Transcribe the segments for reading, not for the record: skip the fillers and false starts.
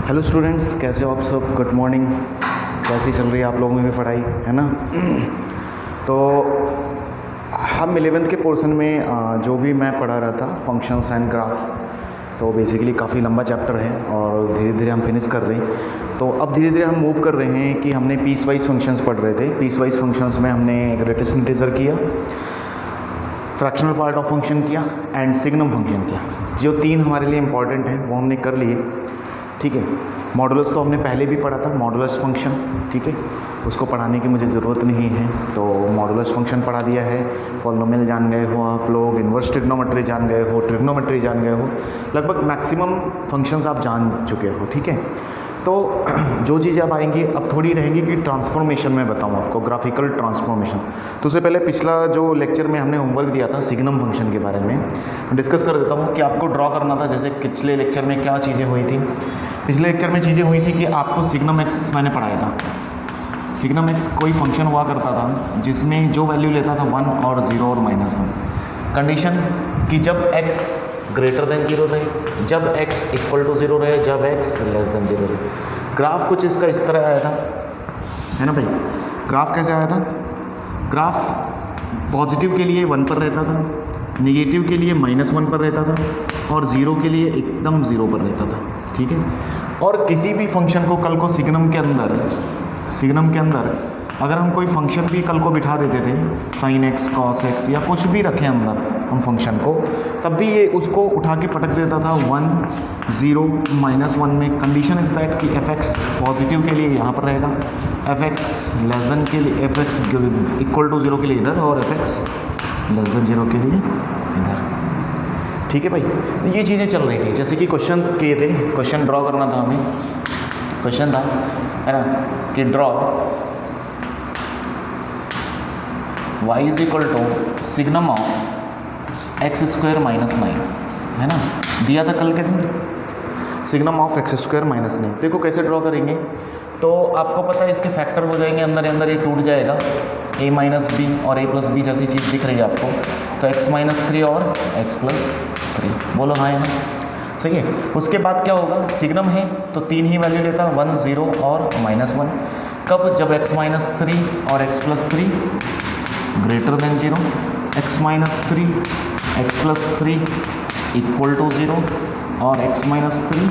Hello students, कैसे हो आप सब। Good morning. कैसी चल रही है आप लोगों की पढ़ाई, है ना। तो हम 11th के पोर्शन में जो भी मैं पढ़ा रहा था फंक्शंस एंड ग्राफ, तो बेसिकली काफ़ी लंबा चैप्टर है और धीरे धीरे हम फिनिश कर रहे हैं। तो अब धीरे धीरे हम मूव कर रहे हैं कि हमने पीस वाइज फंक्शंस पढ़ रहे थे। पीस वाइज फंक्शंस में हमने ग्रेटेस्ट इंटीजर किया, फ्रैक्शनल पार्ट ऑफ फंक्शन किया एंड सिग्नम फंक्शन किया। जो तीन हमारे लिए इंपॉर्टेंट है वो हमने कर लिए, ठीक है। मॉडुलस तो हमने पहले भी पढ़ा था, मॉडुलस फंक्शन, ठीक है, उसको पढ़ाने की मुझे ज़रूरत नहीं है। तो मॉडुलस फंक्शन पढ़ा दिया है, पॉलिनोमियल जान गए हो आप लोग, इन्वर्स ट्रिग्नोमेट्री जान गए हो, ट्रिग्नोमेट्री जान गए हो, लगभग मैक्सिमम फंक्शंस आप जान चुके हो, ठीक है। तो जो चीज़ें अब आएंगी, अब थोड़ी रहेंगी कि ट्रांसफॉर्मेशन में बताऊँ आपको, ग्राफिकल ट्रांसफॉर्मेशन। तो उससे पहले पिछला जो लेक्चर में हमने होमवर्क दिया था सिग्नम फंक्शन के बारे में डिस्कस कर देता हूँ कि आपको ड्रॉ करना था। जैसे पिछले लेक्चर में क्या चीज़ें हुई थी, पिछले लेक्चर में चीज़ें हुई थी कि आपको सिग्नम एक्स मैंने पढ़ाया था। सिग्नम एक्स कोई फंक्शन हुआ करता था जिसमें जो वैल्यू लेता था 1 और 0 और -1। कंडीशन कि जब x ग्रेटर देन 0 रहे, जब x इक्वल टू 0 रहे, जब x लेस देन 0 रहे। ग्राफ कुछ इसका इस तरह आया था, है ना भाई। ग्राफ कैसे आया था? ग्राफ पॉजिटिव के लिए 1 पर रहता था, नेगेटिव के लिए -1 पर रहता था और 0 के लिए एकदम 0 पर रहता था, ठीक है। और किसी भी फंक्शन को कल को सिग्नम के अंदर अगर हम कोई फंक्शन भी कल को बिठा देते थे, sin x cos x या कुछ भी रखें अंदर हम फंक्शन को, तब भी ये उसको उठा के पटक देता था 1 0 -1 में। कंडीशन इज दैट कि fx पॉजिटिव के लिए यहाँ पर रहेगा, fx लेस देन के लिए, fx इक्वल टू 0 के लिए इधर और fx लेस देन 0 के लिए इधर, ठीक है भाई। ये चीज़ें चल रही थी। जैसे कि क्वेश्चन किए थे, क्वेश्चन ड्रॉ करना था हमें। क्वेश्चन था, है ना, कि draw y is equal to signum of x square -9, है ना, दिया था कल के दिन सिग्नम ऑफ x स्क्वायर -9। देखो कैसे ड्रॉ करेंगे। तो आपको पता है इसके फैक्टर हो जाएंगे, अंदर अंदर ये टूट जाएगा, a माइनस बी और a प्लस बी जैसी चीज़ दिख रही है आपको। तो x -3 और x +3, बोलो हाँ है ना, सही है। उसके बाद क्या होगा, सिग्नम है तो 3 ही वैल्यू लेता है, 1 0 और -1। कब? जब x -3 और x +3 greater than 0, x -3 x +3 equal to 0 और x -3,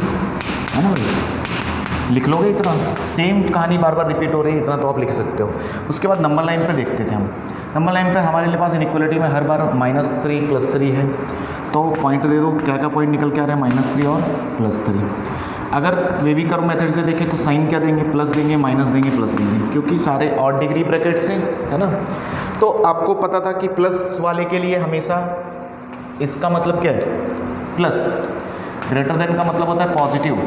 है ना भाई। लिख लोगे इतना, सेम कहानी बार बार रिपीट हो रही है, इतना तो आप लिख सकते हो। उसके बाद नंबर लाइन पे देखते थे हम। नंबर लाइन पे हमारे पास इनइक्वलिटी में हर बार -3 +3 है, तो पॉइंट दे दो, क्या क्या पॉइंट निकल के आ रहे हैं, -3 और +3। अगर वेवी कर्व मेथड से देखें तो साइन क्या देंगे, प्लस देंगे, माइनस देंगे, प्लस देंगे, क्योंकि सारे ऑड डिग्री ब्रैकेट से, है ना। तो आपको पता था कि प्लस वाले के लिए हमेशा इसका मतलब क्या है, प्लस। ग्रेटर देन का मतलब होता है पॉजिटिव,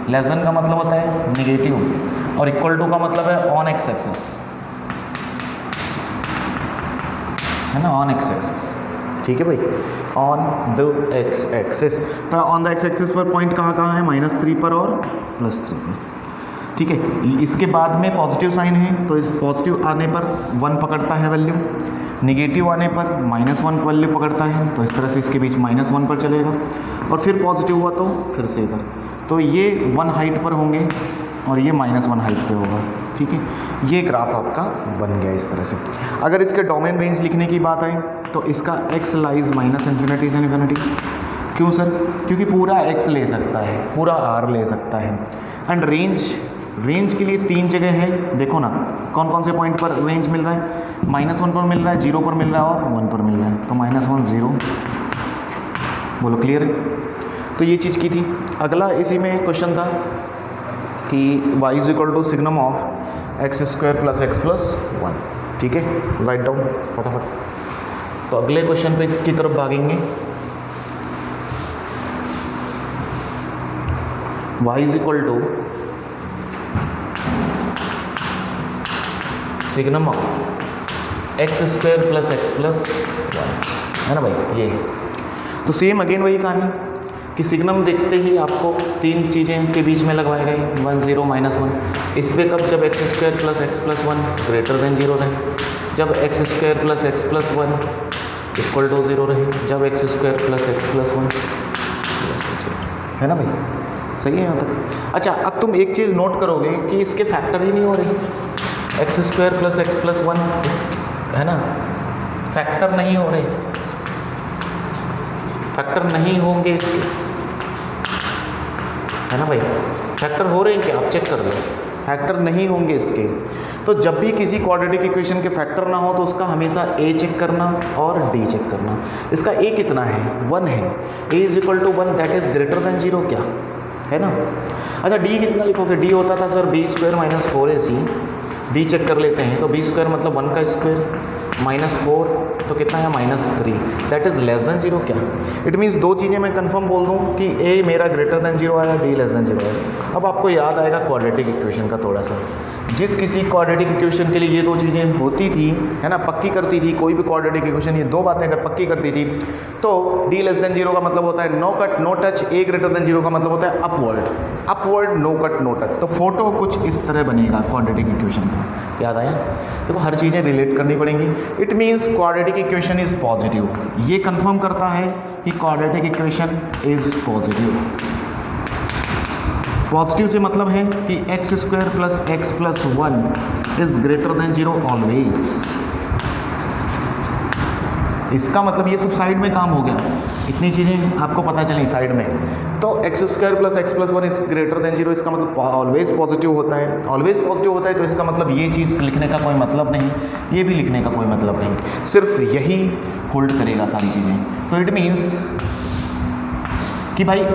लेस देन का मतलब होता है नेगेटिव और इक्वल टू का मतलब है ऑन एक्स एक्सिस, है ना, ऑन एक्स एक्सिस, ठीक है भाई, ऑन द एक्स एक्सिस। तो ऑन द एक्स एक्सिस पर पॉइंट कहाँ कहाँ है, -3 पर और +3 पर, ठीक है। इसके बाद में पॉजिटिव साइन है तो इस पॉजिटिव आने पर 1 पकड़ता है वैल्यू, निगेटिव आने पर -1 वैल्यू पकड़ता है, तो इस तरह से इसके बीच -1 पर चलेगा और फिर पॉजिटिव हुआ तो फिर से इधर। तो ये 1 हाइट पर होंगे और ये -1 हाइट पे होगा, ठीक है। ये ग्राफ आपका बन गया इस तरह से। अगर इसके डोमेन रेंज लिखने की बात आए तो इसका x लाइज -∞ से इन्फिनिटी। क्यों सर? क्योंकि पूरा x ले सकता है, पूरा r ले सकता है। एंड रेंज के लिए 3 जगह है, देखो ना कौन कौन से पॉइंट पर रेंज मिल रहा है, -1 पर मिल रहा है, 0 पर मिल रहा है और 1 पर मिल रहा है। तो -1 0, बोलो क्लियर है। तो ये चीज़ की थी। अगला इसी में क्वेश्चन था कि y is equal to signum of x square plus x +1, ठीक है। राइट डाउन फटाफट। तो अगले क्वेश्चन पे की तरफ भागेंगे। y is equal to signum of x square plus x +1, है ना भाई। ये तो सेम अगेन वही कहानी कि सिग्नम देखते ही आपको 3 चीज़ें के बीच में लगवाए गए, 1 0 -1। इस पर कब, जब x square plus x +1 greater than 0 रहे, जब x square plus x +1 equal to 0 रहे, जब x स्क्वायर प्लस x +1 है ना भाई। सही है यहाँ तक? अच्छा, अब तुम एक चीज़ नोट करोगे कि इसके फैक्टर ही नहीं हो रहे, x square plus x plus one, है ना, फैक्टर नहीं हो रहे, फैक्टर नहीं होंगे इसके, है ना भाई, फैक्टर हो रहे हैं क्या? आप चेक कर लो, फैक्टर नहीं होंगे इसके। तो जब भी किसी क्वाड्रेटिक इक्वेशन के फैक्टर ना हो तो उसका हमेशा a चेक करना और d चेक करना। इसका a कितना है? 1 है, a is equal to 1, that is greater than 0 क्या, है ना। अच्छा, d कितना लिखोगे? d होता था sir b square minus 4ac, d check कर लेते हैं, तो b स्क्वायर मतलब 1 का स्क्वायर माइनस 4 तो कितना है? -3, दैट इज लेस देन 0 क्या। इट मीन्स दो चीज़ें मैं कंफर्म बोल दूं कि a मेरा ग्रेटर देन 0 आया, d लेस देन 0 है। अब आपको याद आएगा क्वाड्रेटिक इक्वेशन का थोड़ा सा, जिस किसी क्वाड्रेटिक इक्वेशन के लिए ये दो चीज़ें होती थी, है ना, पक्की करती थी, कोई भी क्वाड्रेटिक इक्वेशन ये दो बातें अगर पक्की करती थी तो d लेस देन 0 का मतलब होता है no cut no touch, a greater than 0 का मतलब होता है upward, upward no cut no touch. तो फोटो कुछ इस तरह बनेगा क्वाड्रेटिक इक्वेशन का, याद आया? देखो हर चीज़ें रिलेट करनी पड़ेंगी। It means quadratic equation is positive, ये कंफर्म करता है कि quadratic equation is positive. Positive से मतलब है कि x square plus x plus 1 is greater than 0 always. इसका मतलब ये सब साइड में काम हो गया, इतनी चीज़ें आपको पता चली साइड में। तो x square plus x plus 1 is greater than 0, इसका मतलब ऑलवेज पॉजिटिव होता है, ऑलवेज पॉजिटिव होता है। तो इसका मतलब ये चीज़ लिखने का कोई मतलब नहीं, ये भी लिखने का कोई मतलब नहीं, सिर्फ यही होल्ड करेगा सारी चीज़ें। तो इट मीन्स कि भाई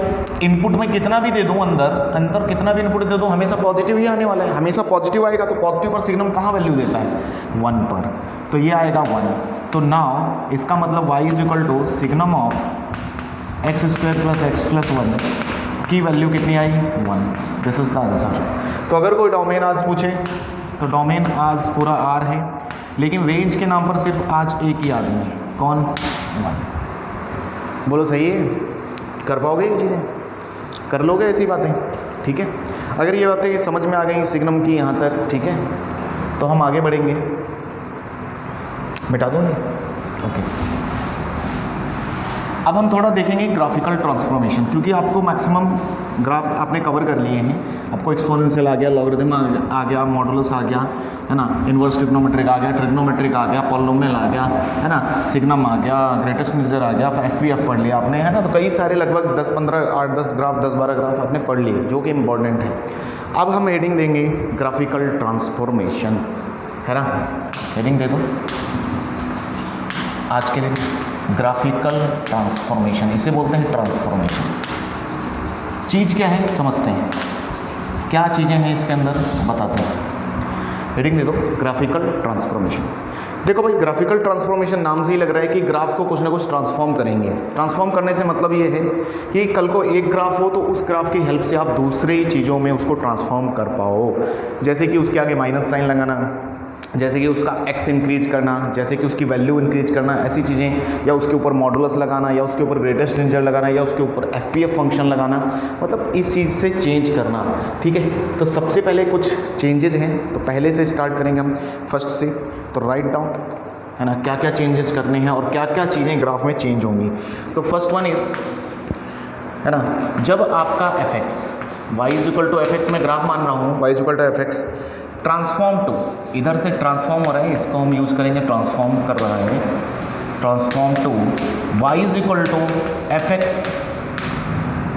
इनपुट में कितना भी दे दूं, अंदर कितना भी इनपुट दे दूं, हमेशा पॉजिटिव ही आने वाला है, हमेशा पॉजिटिव आएगा। तो पॉजिटिव पर सिग्नम कहाँ वैल्यू देता है? 1 पर, तो ये आएगा 1। तो नाउ इसका मतलब y is equal to signum of x square plus x plus 1 की वैल्यू कितनी आई? 1। This is the answer. तो अगर कोई डोमेन आज पूछे तो डोमेन आज पूरा R है, लेकिन रेंज के नाम पर सिर्फ आज एक ही आदमी है, कौन? 1। बोलो सही है? कर पाओगे ये चीज़ें? कर लोगे ऐसी बातें? ठीक है, अगर ये बातें समझ में आ गई सिग्नम की यहाँ तक, ठीक है, तो हम आगे बढ़ेंगे। मिटा दूँ ये? ओके। अब हम थोड़ा देखेंगे ग्राफिकल ट्रांसफॉर्मेशन, क्योंकि आपको मैक्सिमम ग्राफ आपने कवर कर लिए हैं। आपको एक्सपोनेंशियल आ गया, लॉगरिथम आ गया, मॉडुलस आ गया, है ना, इन्वर्स ट्रिग्नोमेट्रिक आ गया, ट्रिग्नोमेट्रिक आ गया, पॉलिनोमियल आ गया, है ना, सिग्नम आ गया, ग्रेटेस्ट इंटीजर आ गया, FPF पढ़ लिया आपने, है ना। तो कई सारे लगभग 10-15 8-10 ग्राफ 10-12 ग्राफ आपने पढ़ लिए, जो कि इम्पॉर्टेंट है। अब हम हेडिंग देंगे ग्राफिकल ट्रांसफॉर्मेशन, है ना। हेडिंग दे दो आज के दिन, ग्राफिकल ट्रांसफॉर्मेशन, इसे बोलते हैं ट्रांसफॉर्मेशन। चीज़ क्या है समझते हैं, क्या चीज़ें हैं इसके अंदर बताते हैं। हेडिंग दे दो ग्राफिकल ट्रांसफॉर्मेशन। देखो भाई, ग्राफिकल ट्रांसफॉर्मेशन नाम से ही लग रहा है कि ग्राफ को कुछ ना कुछ ट्रांसफॉर्म करेंगे। ट्रांसफॉर्म करने से मतलब ये है कि कल को एक ग्राफ हो तो उस ग्राफ की हेल्प से आप दूसरी चीज़ों में उसको ट्रांसफॉर्म कर पाओ। जैसे कि उसके आगे माइनस साइन लगाना, जैसे कि उसका x इंक्रीज करना, जैसे कि उसकी वैल्यू इंक्रीज करना, ऐसी चीज़ें, या उसके ऊपर मॉडुलस लगाना, या उसके ऊपर ग्रेटेस्ट इंटीजर लगाना, या उसके ऊपर FPF फंक्शन लगाना, मतलब इस चीज़ से चेंज करना। ठीक है, तो सबसे पहले कुछ चेंजेज हैं, तो पहले से स्टार्ट करेंगे हम फर्स्ट से। तो राइट डाउन, है ना, क्या क्या चेंजेस करने हैं और क्या क्या चीज़ें ग्राफ में चेंज होंगी। तो फर्स्ट वन इज़, है ना, जब आपका fx y is equal to fx, मैं ग्राफ मान रहा हूँ y is equal to fx, transform to, इधर से ट्रांसफॉर्म हो रहा है, इसको हम यूज़ करेंगे, ट्रांसफॉर्म कर रहा है, transform to y is equal to fx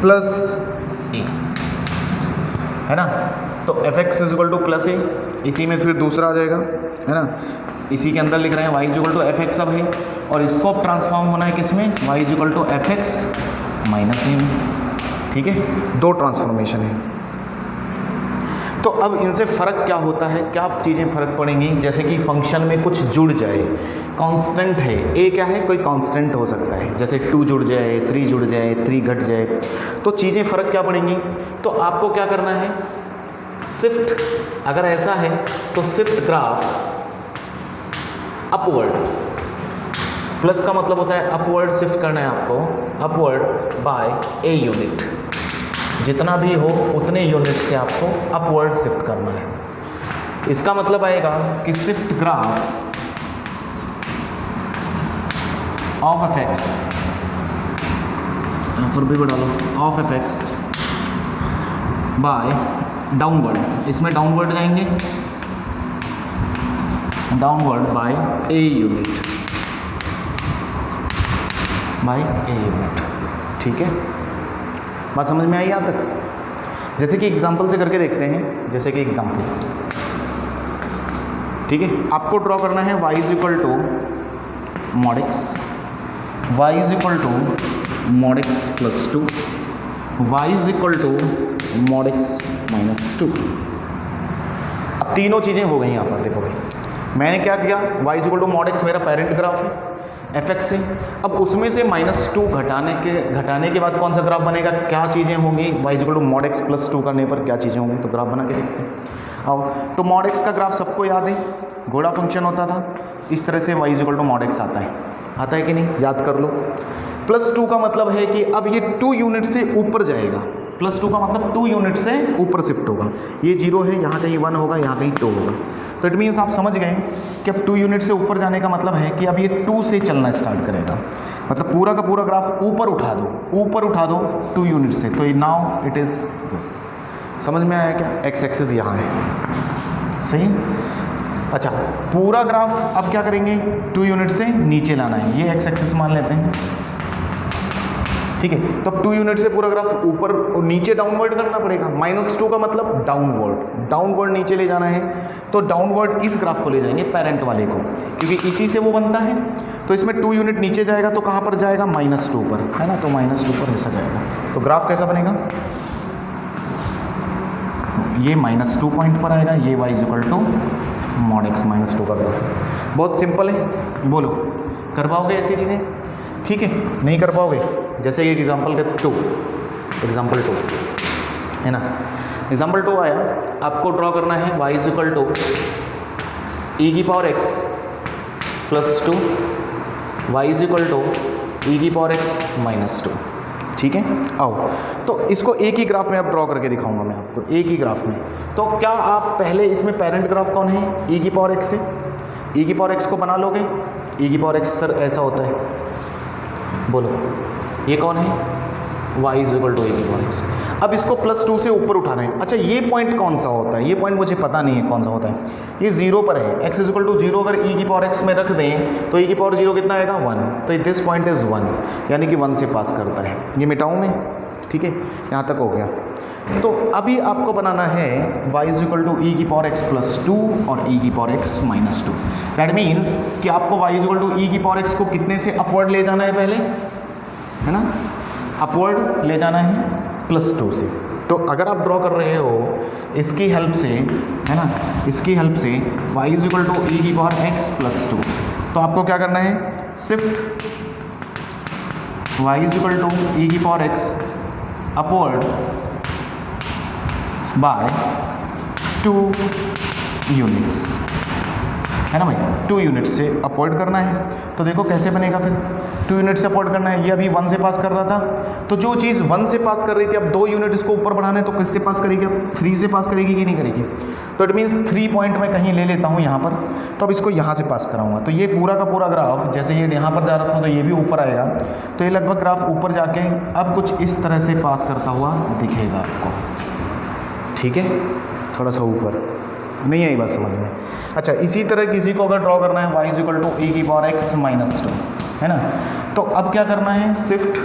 plus a, है ना। तो fx is equal to plus a, इसी में फिर दूसरा आ जाएगा, है ना, इसी के अंदर लिख रहे हैं y is equal to fx अब है, और इसको अब ट्रांसफॉर्म होना है किस में? y is equal to fx minus a में। ठीक है, दो ट्रांसफॉर्मेशन है। तो अब इनसे फ़र्क क्या होता है, क्या चीज़ें फ़र्क पड़ेंगी? जैसे कि फंक्शन में कुछ जुड़ जाए, कांस्टेंट है, a क्या है, कोई कांस्टेंट हो सकता है, जैसे 2 जुड़ जाए, 3 जुड़ जाए, 3 घट जाए, तो चीज़ें फ़र्क क्या पड़ेंगी? तो आपको क्या करना है, शिफ्ट, अगर ऐसा है तो शिफ्ट ग्राफ अपवर्ड, प्लस का मतलब होता है अपवर्ड, शिफ्ट करना है आपको अपवर्ड बाय a यूनिट, जितना भी हो उतने यूनिट से आपको अपवर्ड शिफ्ट करना है। इसका मतलब आएगा कि शिफ्ट ग्राफ ऑफ fx, यहाँ पर भी बढ़ा लो, ऑफ fx बाय डाउनवर्ड, इसमें डाउनवर्ड जाएंगे, downward bye a unit, bye a unit. ठीक है, बात समझ में आई यहाँ तक? जैसे कि एग्जांपल से करके देखते हैं, जैसे कि एग्जांपल, ठीक है, आपको ड्रॉ करना है y is equal to mod x, y is equal to mod x plus 2, y is equal to mod x minus 2। अब तीनों चीज़ें हो गई यहाँ पर। देखो भाई, मैंने क्या किया, y is equal to mod x मेरा पेरेंट ग्राफ है fx से, अब उसमें से -2 घटाने के बाद कौन सा ग्राफ बनेगा, क्या चीज़ें होंगी, y is equal to mod x plus 2 करने पर क्या चीज़ें होंगी, तो ग्राफ बना के देखते हैं। आओ, तो मॉड x का ग्राफ सबको याद है, घोड़ा फंक्शन होता था, इस तरह से y is equal to mod x आता है कि नहीं, याद कर लो। +2 का मतलब है कि अब ये 2 यूनिट से ऊपर जाएगा, +2 का मतलब 2 यूनिट से ऊपर शिफ्ट होगा, ये 0 है, यहाँ कहीं 1 होगा, यहाँ कहीं 2 होगा, तो इट मीन्स आप समझ गए कि अब 2 यूनिट से ऊपर जाने का मतलब है कि अब ये 2 से चलना स्टार्ट करेगा, मतलब पूरा का पूरा ग्राफ ऊपर उठा दो 2 यूनिट से, तो नाउ इट इज़ दिस। समझ में आया क्या? x एक्सिस यहाँ है, सही। अच्छा, पूरा ग्राफ अब क्या करेंगे, 2 यूनिट से नीचे लाना है, ये x एक्सिस मान लेते हैं, ठीक है। तो अब 2 यूनिट से पूरा ग्राफ ऊपर और नीचे डाउनवर्ड करना पड़ेगा, -2 का मतलब डाउनवर्ड नीचे ले जाना है, तो डाउनवर्ड इस ग्राफ को ले जाएंगे, पेरेंट वाले को, क्योंकि इसी से वो बनता है। तो इसमें 2 यूनिट नीचे जाएगा तो कहाँ पर जाएगा, -2 पर, है ना, तो -2 पर ऐसा जाएगा। तो ग्राफ कैसा बनेगा, ये -2 पॉइंट पर आएगा, ये y is equal to mod x -2 का ग्राफ है। बहुत सिंपल है, बोलो कर पाओगे ऐसी चीज़ें? ठीक है, नहीं कर पाओगे, जैसे ये एग्जाम्पल के एग्जाम्पल 2 है ना, एग्जाम्पल 2 आया, आपको ड्रॉ करना है y is equal to e की power x plus 2, y is equal to e की पावर x माइनस 2। ठीक है, आओ, तो इसको एक ही ग्राफ में अब ड्रॉ करके दिखाऊंगा मैं आपको, एक ही ग्राफ में। तो क्या आप पहले इसमें पेरेंट ग्राफ कौन है, e की पावर x है, e की पावर x को बना लोगे, e की पावर x सर ऐसा होता है, बोलो ये कौन है, y is equal to e की पावर x। अब इसको +2 से ऊपर उठाना है। अच्छा, ये पॉइंट कौन सा होता है, ये पॉइंट मुझे पता नहीं है कौन सा होता है, ये 0 पर है, x इज इक्वल टू 0 अगर e की पावर x में रख दें तो e की पावर 0 कितना आएगा, 1, तो दिस पॉइंट इज़ 1, यानी कि 1 से पास करता है। ये मिटाऊँ मैं, ठीक है, यहाँ तक हो गया। तो अभी आपको बनाना है y is equal to e की पावर x प्लस 2 और e की power x minus 2। That means कि आपको y is equal to e की पावर x को कितने से अपवर्ड ले जाना है पहले, है ना, अपवर्ड ले जाना है +2 से। तो अगर आप ड्रॉ कर रहे हो इसकी हेल्प से, है ना, इसकी हेल्प से y is equal to e की पावर x प्लस 2, तो आपको क्या करना है, shift y is equal to e की power x upward by 2 units, है ना भाई, 2 यूनिट से अपवर्ड करना है। तो देखो कैसे बनेगा, फिर 2 यूनिट से अपवर्ड करना है, ये अभी 1 से पास कर रहा था, तो जो चीज़ 1 से पास कर रही थी अब 2 यूनिट इसको ऊपर बढ़ाना है, तो किससे पास करेगी, अब 3 से पास करेगी कि नहीं करेगी। तो इट मीन्स 3 पॉइंट मैं कहीं ले लेता हूँ यहाँ पर, तो अब इसको यहाँ से पास कराऊंगा, तो ये पूरा का पूरा ग्राफ, जैसे ये यहाँ पर जा रहा था तो ये भी ऊपर आएगा, तो ये लगभग ग्राफ ऊपर जाके अब कुछ इस तरह से पास करता हुआ दिखेगा आपको। ठीक है, थोड़ा सा ऊपर, नहीं आई बात समझ में। अच्छा, इसी तरह किसी को अगर ड्रॉ करना है y is equal to e की पावर x माइनस 2, है ना, तो अब क्या करना है, shift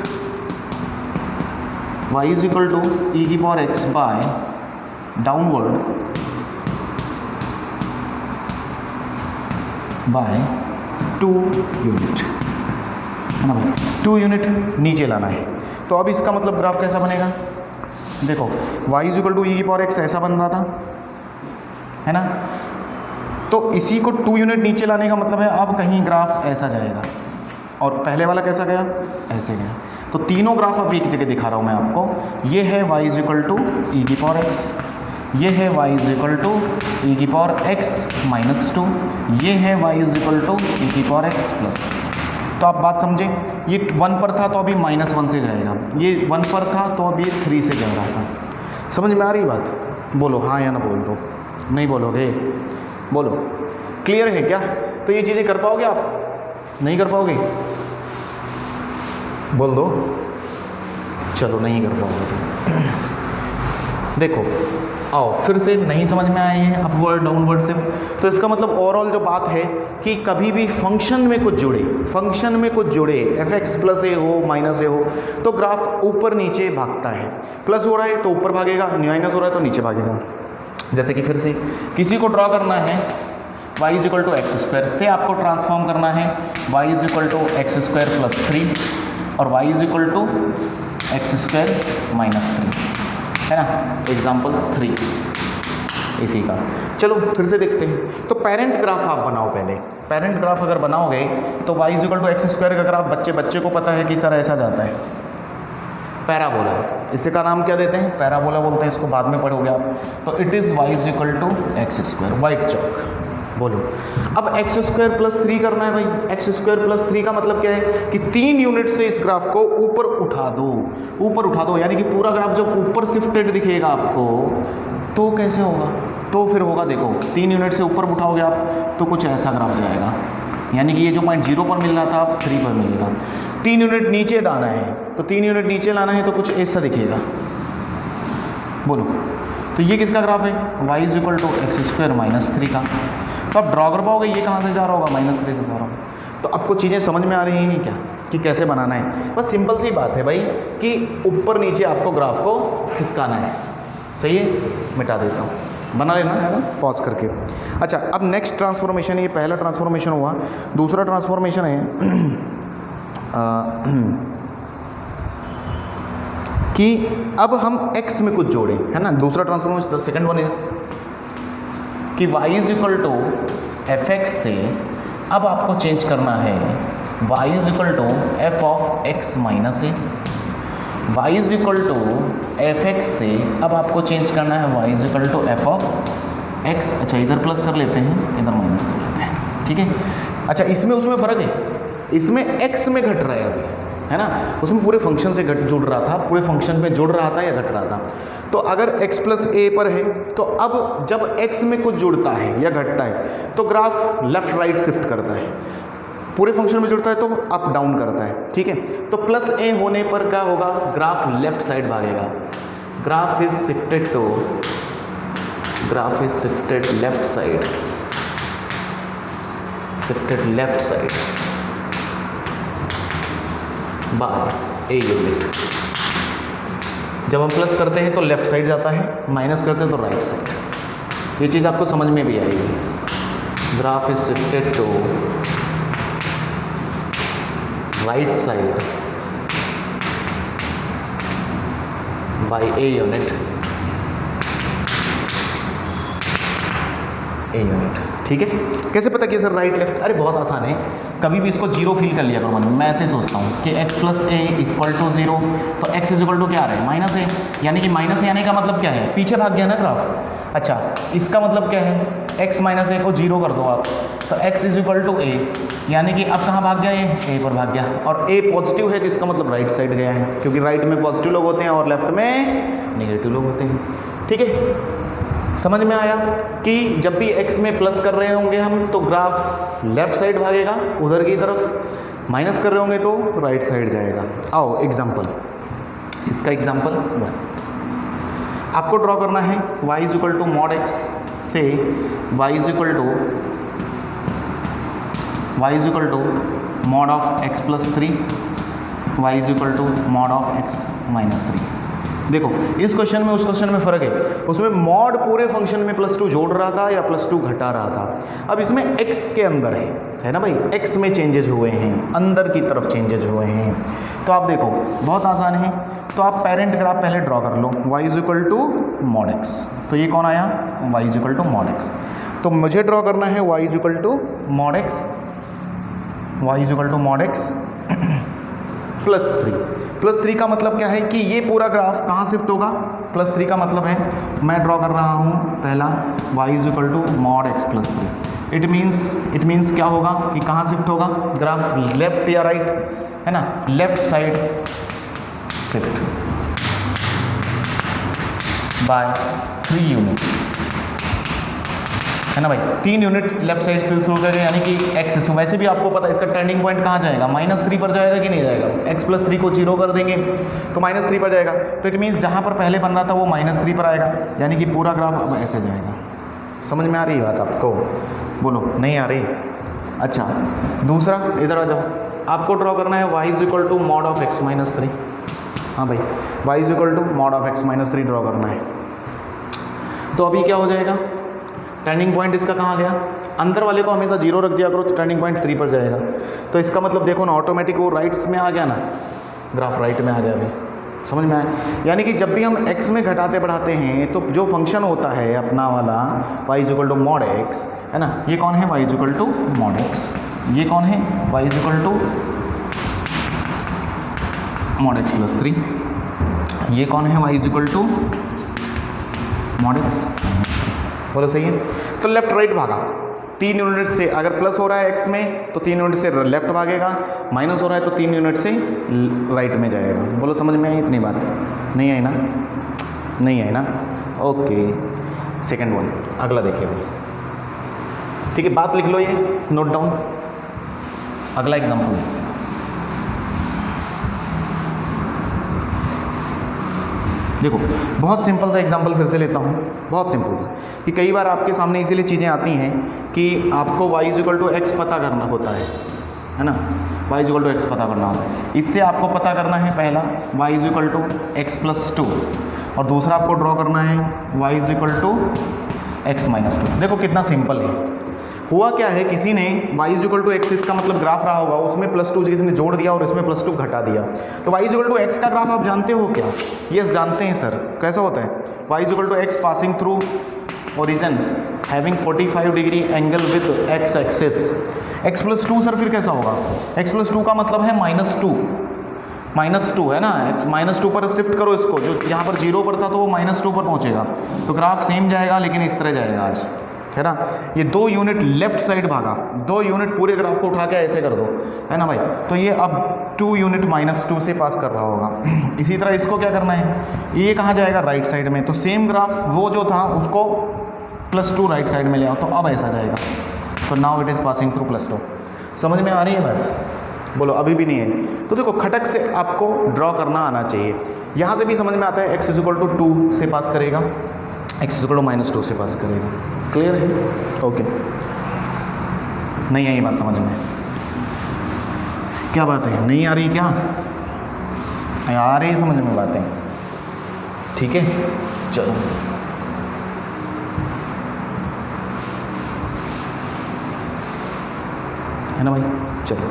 y is equal to e की power x by downward by 2 unit, है ना भाई, 2 यूनिट नीचे लाना है। तो अब इसका मतलब ग्राफ कैसा बनेगा, देखो y is equal to e की पावर x ऐसा बन रहा था, है ना, तो इसी को 2 यूनिट नीचे लाने का मतलब है अब कहीं ग्राफ ऐसा जाएगा, और पहले वाला कैसा गया, ऐसे गया। तो तीनों ग्राफ अब एक जगह दिखा रहा हूँ मैं आपको, ये है y is equal to E की पावर x, ये है y is equal to E की पावर x माइनस 2, ये है y is equal to E की पावर x प्लस 2। तो आप बात समझें, ये 1 पर था तो अभी -1 से जाएगा, ये 1 पर था तो अभी 3 से जा रहा था। समझ में आ रही बात, बोलो हाँ या ना, बोल दो, नहीं बोलोगे, बोलो क्लियर है क्या। तो ये चीज़ें कर पाओगे आप, नहीं कर पाओगे, बोल दो, चलो नहीं कर पाओगे तो देखो आओ फिर से नहीं समझ में आए हैं अपवर्ड डाउनवर्ड शिफ्ट, तो इसका मतलब ओवरऑल जो बात है कि कभी भी फंक्शन में कुछ जुड़े एफ एक्स प्लस ए हो माइनस ए हो तो ग्राफ ऊपर नीचे भागता है। प्लस हो रहा है तो ऊपर भागेगा, माइनस हो रहा है तो नीचे भागेगा। जैसे कि फिर से किसी को ड्रॉ करना है y is equal to x square से आपको ट्रांसफॉर्म करना है y is equal to x square plus 3 और y is equal to x square minus 3, है ना, एग्जाम्पल 3 इसी का। चलो फिर से देखते हैं। तो पेरेंट ग्राफ आप बनाओ पहले। पेरेंट ग्राफ अगर बनाओगे तो y is equal to x square का ग्राफ बच्चे को पता है कि सर ऐसा जाता है, पैराबोला। इसी का नाम क्या देते हैं, पैराबोला बोलते हैं, इसको बाद में पढ़ोगे आप। तो it is y is equal to x square, white chalk. बोलो अब एक्स स्क्वायर प्लस 3 करना है भाई। एक्स स्क्वायर प्लस 3 का मतलब क्या है कि 3 यूनिट से इस ग्राफ को ऊपर उठा दो, यानी कि पूरा ग्राफ जब ऊपर शिफ्टेड दिखेगा आपको तो कैसे होगा, तो फिर होगा देखो 3 यूनिट से ऊपर उठाओगे आप तो कुछ ऐसा ग्राफ जाएगा, यानी कि ये जो पॉइंट 0 पर मिल रहा था अब 3 पर मिलेगा। 3 यूनिट नीचे लाना है तो 3 यूनिट नीचे लाना है तो कुछ ऐसा दिखेगा। बोलो तो ये किसका ग्राफ है, y is equal to x square minus 3 का। तो आप ड्रॉ कर पाओगे ये कहाँ से जा रहा होगा, माइनस 3 से जा रहा होगा। तो आपको चीज़ें समझ में आ रही हैं क्या कि कैसे बनाना है। बस सिंपल सी बात है भाई कि ऊपर नीचे आपको ग्राफ को खिसकाना है। सही है, मिटा देता हूँ, बना लेना है ना पॉज करके। अच्छा अब नेक्स्ट ट्रांसफॉर्मेशन, ये पहला ट्रांसफॉर्मेशन हुआ। दूसरा ट्रांसफॉर्मेशन है कि अब हम x में कुछ जोड़ें, है ना। दूसरा ट्रांसफॉर्मेशन सेकंड वन इज कि y is equal to F x से अब आपको चेंज करना है y is equal to F of x minus a. y is equal to F x से अब आपको चेंज करना है y is equal to F of x। अच्छा इधर प्लस कर लेते हैं, इधर माइनस कर लेते हैं, ठीक है। अच्छा इसमें उसमें फ़र्क है, इसमें x में घट रहा है अभी, है ना, उसमें पूरे फंक्शन से जुड़ रहा था, पूरे फंक्शन में जुड़ रहा था या घट रहा था। तो अगर x प्लस ए पर है तो अब जब x में कुछ जुड़ता है या घटता है तो ग्राफ लेफ्ट राइट शिफ्ट करता है, पूरे फंक्शन में जुड़ता है तो अप डाउन करता है, ठीक है। तो प्लस ए होने पर क्या होगा, ग्राफ लेफ्ट साइड भागेगा। Graph is shifted left side by a unit. जब हम प्लस करते हैं तो लेफ्ट साइड जाता है, माइनस करते हैं तो राइट साइड। ये चीज़ आपको समझ में भी आएगी। Graph is shifted to right side by a unit, ठीक है। कैसे पता कि सर राइट लेफ्ट, अरे बहुत आसान है, कभी भी इसको जीरो फील कर लिया करो मन में। मैं ऐसे सोचता हूँ कि x plus a equal to 0, तो x इज इक्वल टू क्या आ रहा है, माइनस ए, यानी कि माइनस ए आने का मतलब क्या है, पीछे भाग गया ना ग्राफ। अच्छा इसका मतलब क्या है, x माइनस ए को 0 कर दो आप, तो x इज इक्वल टू ए, यानी कि अब कहाँ भाग गया, ए पर भाग गया। और ए पॉजिटिव है तो इसका मतलब राइट साइड गया है, क्योंकि राइट में पॉजिटिव लोग होते हैं और लेफ्ट में नेगेटिव लोग होते हैं, ठीक है। समझ में आया कि जब भी x में प्लस कर रहे होंगे हम तो ग्राफ लेफ्ट साइड भागेगा उधर की तरफ, माइनस कर रहे होंगे तो राइट साइड जाएगा। आओ एग्जाम्पल, इसका एग्जाम्पल 1 आपको ड्रॉ करना है। y is equal to mod x से y is equal to mod of x plus 3, y is equal to mod of x minus 3। देखो इस क्वेश्चन में उस क्वेश्चन में फ़र्क है, उसमें मॉड पूरे फंक्शन में +2 जोड़ रहा था या +2 घटा रहा था। अब इसमें x के अंदर है ना भाई, x में चेंजेस हुए हैं, अंदर की तरफ चेंजेस हुए हैं। तो आप देखो बहुत आसान है, तो आप पेरेंट ग्राफ पहले ड्रॉ कर लो, y is equal to mod x। तो ये कौन आया, y is equal to mod x। तो मुझे ड्रॉ करना है y is equal to mod x, y is equal to mod x plus 3 का मतलब क्या है कि ये पूरा ग्राफ कहाँ शिफ्ट होगा, +3 का मतलब है मैं ड्रॉ कर रहा हूँ पहला y is equal to mod x plus 3। It means क्या होगा कि कहाँ शिफ्ट होगा, ग्राफ लेफ्ट या राइट, है ना, left side shift by 3 unit, है ना भाई, 3 यूनिट लेफ्ट साइड से शुरू करेंगे, यानी कि एक्स, वैसे भी आपको पता है इसका टर्निंग पॉइंट कहाँ जाएगा, -3 पर जाएगा कि नहीं जाएगा, x+3 को 0 कर देंगे तो -3 पर जाएगा, तो इट मीन्स जहाँ पर पहले बन रहा था वो -3 पर आएगा, यानी कि पूरा ग्राफ अब ऐसे जाएगा। समझ में आ रही बात आपको? बोलो, नहीं आ रही? अच्छा, दूसरा इधर आ जाओ, आपको ड्रॉ करना है y = mod of x-3। हाँ भाई, y = mod of x-3 draw करना है। तो अभी क्या हो जाएगा, टर्निंग पॉइंट इसका कहाँ गया, अंदर वाले को हमेशा 0 रख दिया करो तो टर्निंग पॉइंट 3 पर जाएगा। तो इसका मतलब देखो ना, ऑटोमेटिक वो राइट्स में आ गया ना, ग्राफ राइट में आ गया। अभी समझ में आया? यानी कि जब भी हम x में घटाते बढ़ाते हैं तो जो फंक्शन होता है अपना वाला y = mod x, है ना, ये कौन है, y = mod x, ये कौन है, y = mod x+3, ये कौन है, y = mod x। बोलो सही है? तो लेफ्ट राइट भागा, 3 यूनिट से, अगर प्लस हो रहा है x में तो 3 यूनिट से लेफ्ट भागेगा, माइनस हो रहा है तो 3 यूनिट से राइट में जाएगा। बोलो समझ में आई इतनी बात? नहीं आई ना? नहीं आई ना? ओके, सेकंड वन, अगला देखिए भाई, ठीक है, बात लिख लो, ये नोट डाउन। अगला एग्जाम्पल देखते हैं। देखो, बहुत सिंपल सा एग्जांपल फिर से लेता हूँ, बहुत सिंपल सा, कि कई बार आपके सामने इसीलिए चीज़ें आती हैं कि आपको y = x पता करना होता है ना, y = x पता करना होता है। इससे आपको पता करना है पहला y = x+2 और दूसरा आपको ड्रॉ करना है y = x-2। देखो कितना सिंपल है। हुआ क्या है, किसी ने y = x, इसका मतलब ग्राफ रहा होगा, उसमें +2 किसी ने जोड़ दिया और इसमें +2 घटा दिया, तो y = x का ग्राफ आप जानते हो क्या? यस, जानते हैं सर। कैसा होता है, y = x passing through origin having 45 degree angle with x axis, x+2 sir फिर कैसा होगा, x+2 का मतलब है -2 है ना, -2 पर शिफ्ट करो इसको, जो यहाँ पर 0 पर था तो वो -2 पर पहुँचेगा, तो ग्राफ सेम जाएगा लेकिन इस तरह जाएगा आज, है ना। ये 2 यूनिट लेफ्ट साइड भागा, 2 यूनिट पूरे ग्राफ को उठा के ऐसे कर दो, है ना भाई, तो ये अब 2 यूनिट -2 से पास कर रहा होगा। इसी तरह इसको क्या करना है, ये कहाँ जाएगा, राइट साइड में, तो सेम ग्राफ वो जो था उसको +2 राइट साइड में ले आओ, तो अब ऐसा जाएगा, तो now it is passing through +2। समझ में आ रही है बात? बोलो, अभी भी नहीं है? तो देखो, खटक से आपको ड्रॉ करना आना चाहिए। यहाँ से भी समझ में आता है, x = 2 से पास करेगा, x = -2 से पास करेगा। क्लियर है? ओके, नहीं आई बात समझ में? क्या बात है, नहीं आ रही क्या? आ रही है समझ में बातें? ठीक है, चलो है ना भाई, चलो,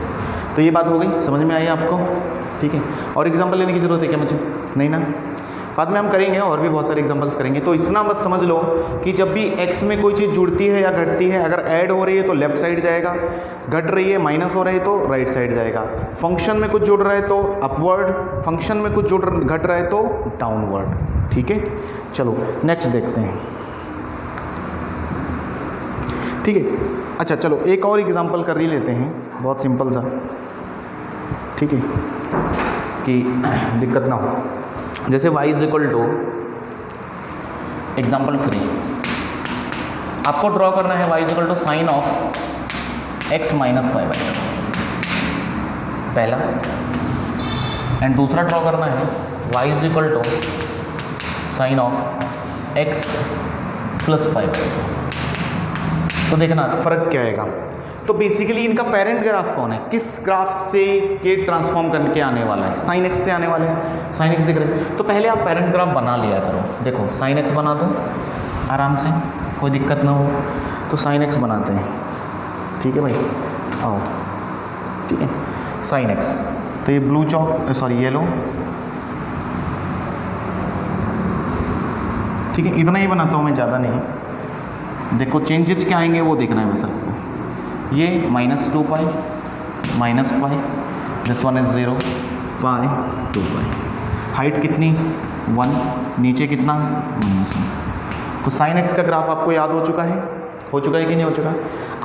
तो ये बात हो गई, समझ में आई आपको? ठीक है, और एग्जांपल लेने की ज़रूरत है क्या मुझे? नहीं ना, बाद में हम करेंगे, और भी बहुत सारे एग्जांपल्स करेंगे। तो इतना मत समझ लो कि जब भी x में कोई चीज़ जुड़ती है या घटती है, अगर ऐड हो रही है तो लेफ्ट साइड जाएगा, घट रही है, माइनस हो रही है तो राइट साइड जाएगा, फंक्शन में कुछ जुड़ रहा है तो अपवर्ड, फंक्शन में कुछ घट रहा है तो डाउनवर्ड। ठीक है, चलो नेक्स्ट देखते हैं। ठीक है, अच्छा चलो एक और एग्जांपल कर ही लेते हैं, बहुत सिंपल सा, ठीक है, कि दिक्कत ना हो। जैसे y = एग्जाम्पल 3, आपको ड्रॉ करना है y = sin ऑफ x - π/2 पहला, एंड दूसरा ड्रॉ करना है y = sin ऑफ x + π/2। तो देखना फ़र्क क्या आएगा। तो बेसिकली इनका पेरेंट ग्राफ कौन है, किस ग्राफ से ये ट्रांसफॉर्म करके आने वाला है, sin x से आने वाले हैं, sin x दिख रहे हैं। तो पहले आप पेरेंट ग्राफ बना लिया करो। देखो sin x बना दो आराम से, कोई दिक्कत ना हो, तो sin x बनाते हैं। ठीक है भाई, आओ, ठीक है, sin x, तो ये ब्लू चौक, सॉरी येलो, ठीक है, इतना ही बनाता हूँ मैं, ज़्यादा नहीं। देखो चेंजेस क्या आएंगे वो देखना है बस आपको। ये -2 pi -π, this one is 0 pi 2 pi, height कितनी 1, नीचे कितना -1। तो sin x का ग्राफ आपको याद हो चुका है कि नहीं हो चुका?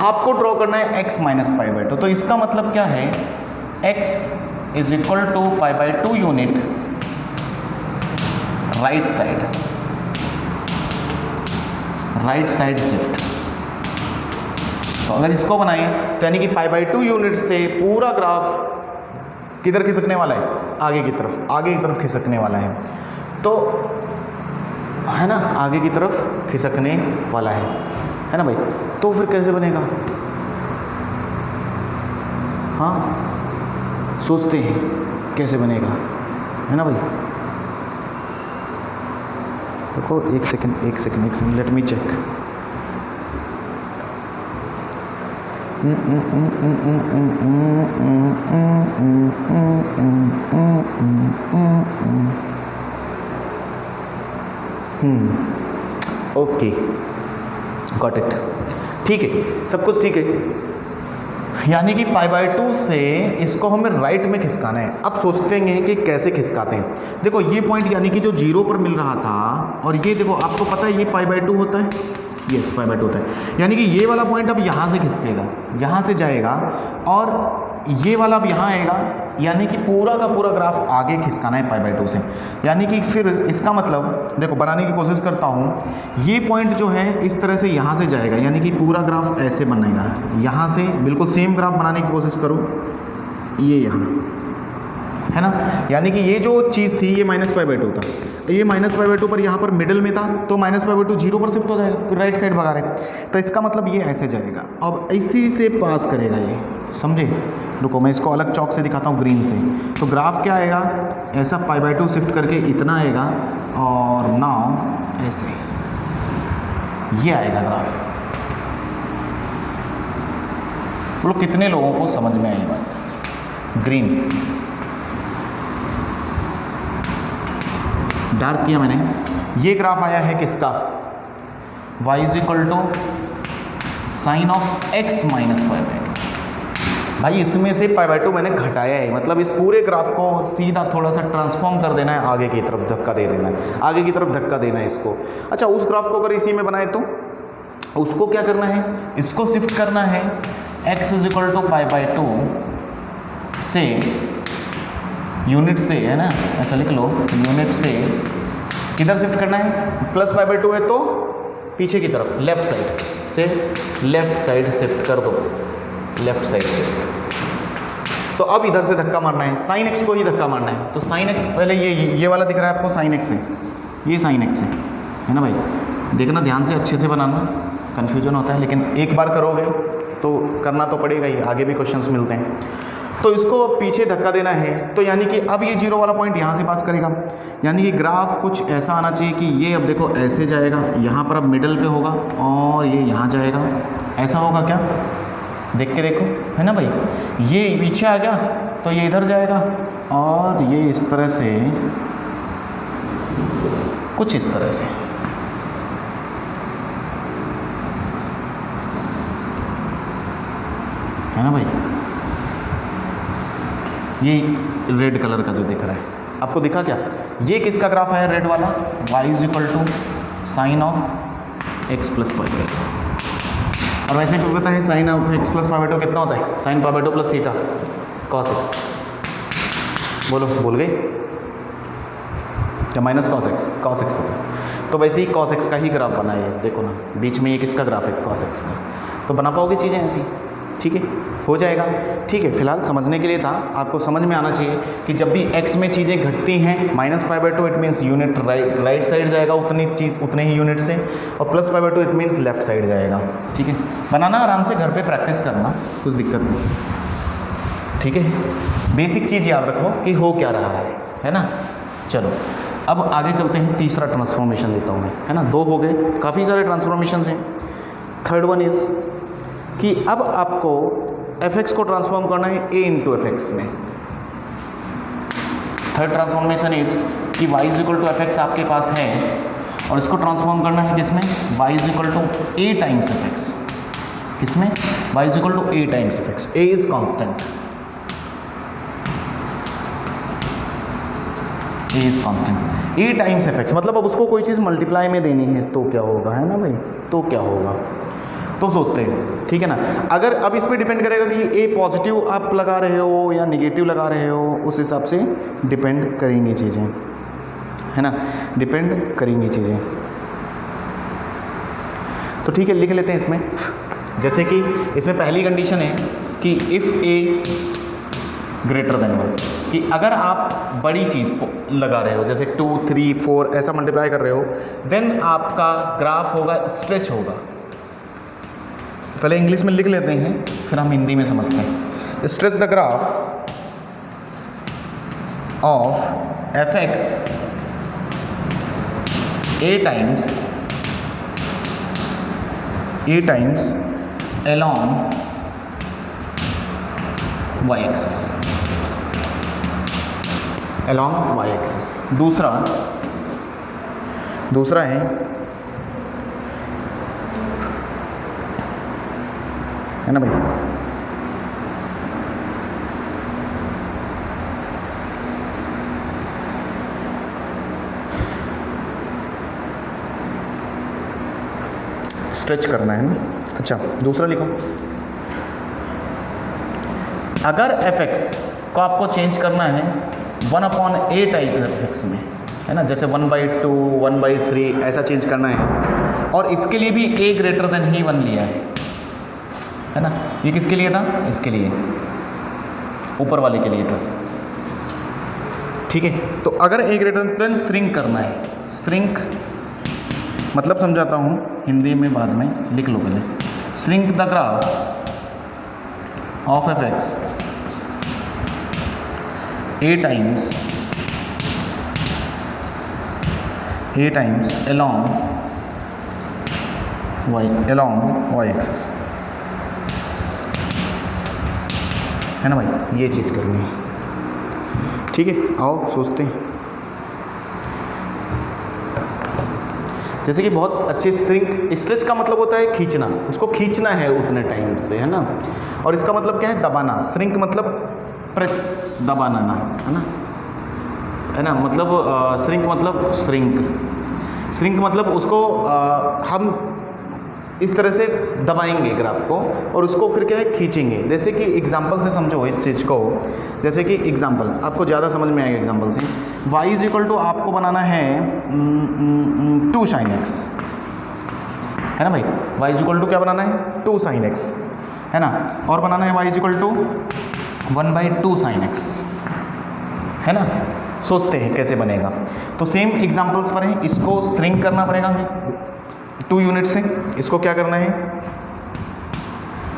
आपको ड्रॉ करना है x - π/2। तो इसका मतलब क्या है, x = π/2 unit right side shift, तो अगर इसको बनाएं तो यानी कि π/2 यूनिट से पूरा ग्राफ किधर खिसकने वाला है, आगे की तरफ खिसकने वाला है, तो है ना, आगे की तरफ खिसकने वाला है ना भाई। तो फिर कैसे बनेगा, हाँ सोचते हैं कैसे बनेगा, है ना भाई। देखो एक second let me check. Okay got it, ठीक है, सब कुछ ठीक है। यानी कि π/2 से इसको हमें राइट में खिसकाना है। अब सोचते हैं कि कैसे खिसकाते हैं। देखो ये पॉइंट यानी कि जो 0 पर मिल रहा था, और ये देखो आपको पता है ये π/2 होता है, यस π/2 होता है। यानी कि ये वाला पॉइंट अब यहाँ से खिसकेगा, यहाँ से जाएगा, और ये वाला अब यहाँ आएगा, यानी कि पूरा का पूरा ग्राफ आगे खिसकाना है π/2 से। यानी कि फिर इसका मतलब देखो बनाने की कोशिश करता हूँ, ये पॉइंट जो है इस तरह से यहाँ से जाएगा, यानी कि पूरा ग्राफ ऐसे बनेगा, यहाँ से बिल्कुल सेम ग्राफ बनाने की कोशिश करो, ये यहाँ है ना। यानी कि ये जो चीज़ थी ये -π/2 था, ये -π/2 पर यहाँ पर मिडिल में था, तो -π/2 0 पर शिफ्ट हो जाएगा, राइट साइड भगा रहे, तो इसका मतलब ये ऐसे जाएगा, अब इसी से पास करेगा ये, समझे। रुको मैं इसको अलग चौक से दिखाता हूँ, ग्रीन से। तो ग्राफ क्या आएगा, ऐसा π/2 शिफ्ट करके इतना आएगा, और नाउ ऐसे ये आएगा ग्राफ। बोलो कितने लोगों को समझ में आई बात। ग्रीन डार्क किया मैंने। ये ग्राफ आया है किसका, y = sin ऑफ x - π/2। भाई इसमें से π/2 मैंने घटाया है, मतलब इस पूरे ग्राफ को सीधा थोड़ा सा ट्रांसफॉर्म कर देना है, आगे की तरफ धक्का दे देना है, आगे की तरफ धक्का देना है इसको। अच्छा उस ग्राफ को अगर इसी में बनाए तो उसको क्या करना है, इसको शिफ्ट करना है x = π/2 से यूनिट से, है ना, ऐसा लिख लो, यूनिट से किधर शिफ्ट करना है, +π/2 है तो पीछे की तरफ लेफ्ट साइड से, लेफ्ट साइड शिफ्ट कर दो, लेफ्ट साइड शिफ्ट। तो अब इधर से धक्का मारना है, sin x को ही धक्का मारना है। तो sin x पहले ये वाला दिख रहा है आपको, sin x है, ये sin x है ना भाई। देखना ध्यान से, अच्छे से बनाना, कन्फ्यूजन होता है, लेकिन एक बार करोगे तो करना तो पड़ेगा ही, आगे भी क्वेश्चंस मिलते हैं। तो इसको पीछे धक्का देना है, तो यानी कि अब ये 0 वाला पॉइंट यहाँ से पास करेगा, यानी कि ग्राफ कुछ ऐसा आना चाहिए कि ये अब देखो ऐसे जाएगा, यहाँ पर अब मिडल पे होगा, और ये यहाँ जाएगा, ऐसा होगा क्या, देख के देखो, है ना भाई। ये पीछे आ गया तो ये इधर जाएगा, और ये इस तरह से, कुछ इस तरह से, है ना भाई। ये रेड कलर का जो दिख रहा है आपको, दिखा क्या, ये किसका ग्राफ है रेड वाला, y = sin ऑफ x + π/2। और वैसे भी पता है sin ऑफ x + π/2 कितना होता है, sin π/2 + थीटा cos x। बोलो भूल गए या -cos x होता है। तो वैसे ही cos x का ही ग्राफ बना है, देखो ना बीच में ये किसका ग्राफ है, cos x का। तो बना पाओगे चीज़ें ऐसी, ठीक है, हो जाएगा, ठीक है। फिलहाल समझने के लिए था, आपको समझ में आना चाहिए कि जब भी x में चीज़ें घटती हैं -π/2 it means unit right side जाएगा उतने ही यूनिट से, और +π/2 इट मीन्स लेफ्ट साइड जाएगा, ठीक है। बनाना आराम से, घर पे प्रैक्टिस करना, कुछ दिक्कत नहीं, ठीक है। बेसिक चीज़ याद रखो कि हो क्या रहा है ना। चलो अब आगे चलते हैं, तीसरा ट्रांसफॉर्मेशन लेता हूँ मैं, है ना। 2 हो गए, काफ़ी सारे ट्रांसफॉर्मेशन हैं। थर्ड वन इज़ कि अब आपको fx को ट्रांसफॉर्म करना है a × fx में। थर्ड ट्रांसफॉर्मेशन इज कि y = fx आपके पास है, और इसको ट्रांसफॉर्म करना है किसमें, y = a टाइम्स fx। किसमें, y = a times fx। a is constant, a is constant, a times fx मतलब अब उसको कोई चीज़ मल्टीप्लाई में देनी है तो क्या होगा, है ना भाई, तो क्या होगा, तो सोचते हैं, ठीक है ना। अगर अब इस पर डिपेंड करेगा कि ए पॉजिटिव आप लगा रहे हो या निगेटिव लगा रहे हो, उस हिसाब से डिपेंड करेंगी चीज़ें, है ना, डिपेंड करेंगी चीज़ें। तो ठीक है, लिख लेते हैं इसमें, जैसे कि इसमें पहली कंडीशन है कि इफ़ ए ग्रेटर देन 1, कि अगर आप बड़ी चीज़ लगा रहे हो जैसे 2, 3, 4 ऐसा मल्टीप्लाई कर रहे हो, देन आपका ग्राफ होगा स्ट्रेच होगा। पहले इंग्लिश में लिख लेते हैं फिर हम हिंदी में समझते हैं। Stretch the graph of F x A times along y axis, along y axis। दूसरा है ना भाई, स्ट्रेच करना है ना। अच्छा, दूसरा लिखो, अगर fx को आपको चेंज करना है 1/a टाइप fx में, है ना, जैसे 1/2, 1/3 ऐसा चेंज करना है, और इसके लिए भी a ग्रेटर देन ही 1 लिया है ना। ये किसके लिए था? इसके लिए, ऊपर वाले के लिए था, ठीक है। तो अगर a ग्रेटर देन श्रिंक करना है, श्रिंक मतलब समझाता हूँ हिंदी में, बाद में लिख लो पहले। Shrink the graph of F x A times along y axis, है ना भाई, ये चीज़ करनी है, ठीक है। आओ सोचते हैं। जैसे कि बहुत अच्छे स्ट्रेच का मतलब होता है खींचना, उसको खींचना है उतने टाइम से, है ना। और इसका मतलब क्या है? दबाना। श्रिंक मतलब प्रेस, दबाना ना, है ना। मतलब श्रिंक मतलब उसको हम इस तरह से दबाएंगे ग्राफ को, और उसको फिर क्या है? खींचेंगे। जैसे कि एग्जांपल से समझो इस चीज़ को, जैसे कि एग्जांपल आपको ज़्यादा समझ में आएगा एग्जांपल से। y = आपको बनाना है 2 sin x, है ना भाई। y = क्या बनाना है? 2 sin x, है ना। और बनाना है y = 1/2 sin x, है ना। सोचते हैं कैसे बनेगा। तो सेम एग्जांपल्स पर है, इसको श्रिंक करना पड़ेगा हमें 2 यूनिट से। इसको क्या करना है?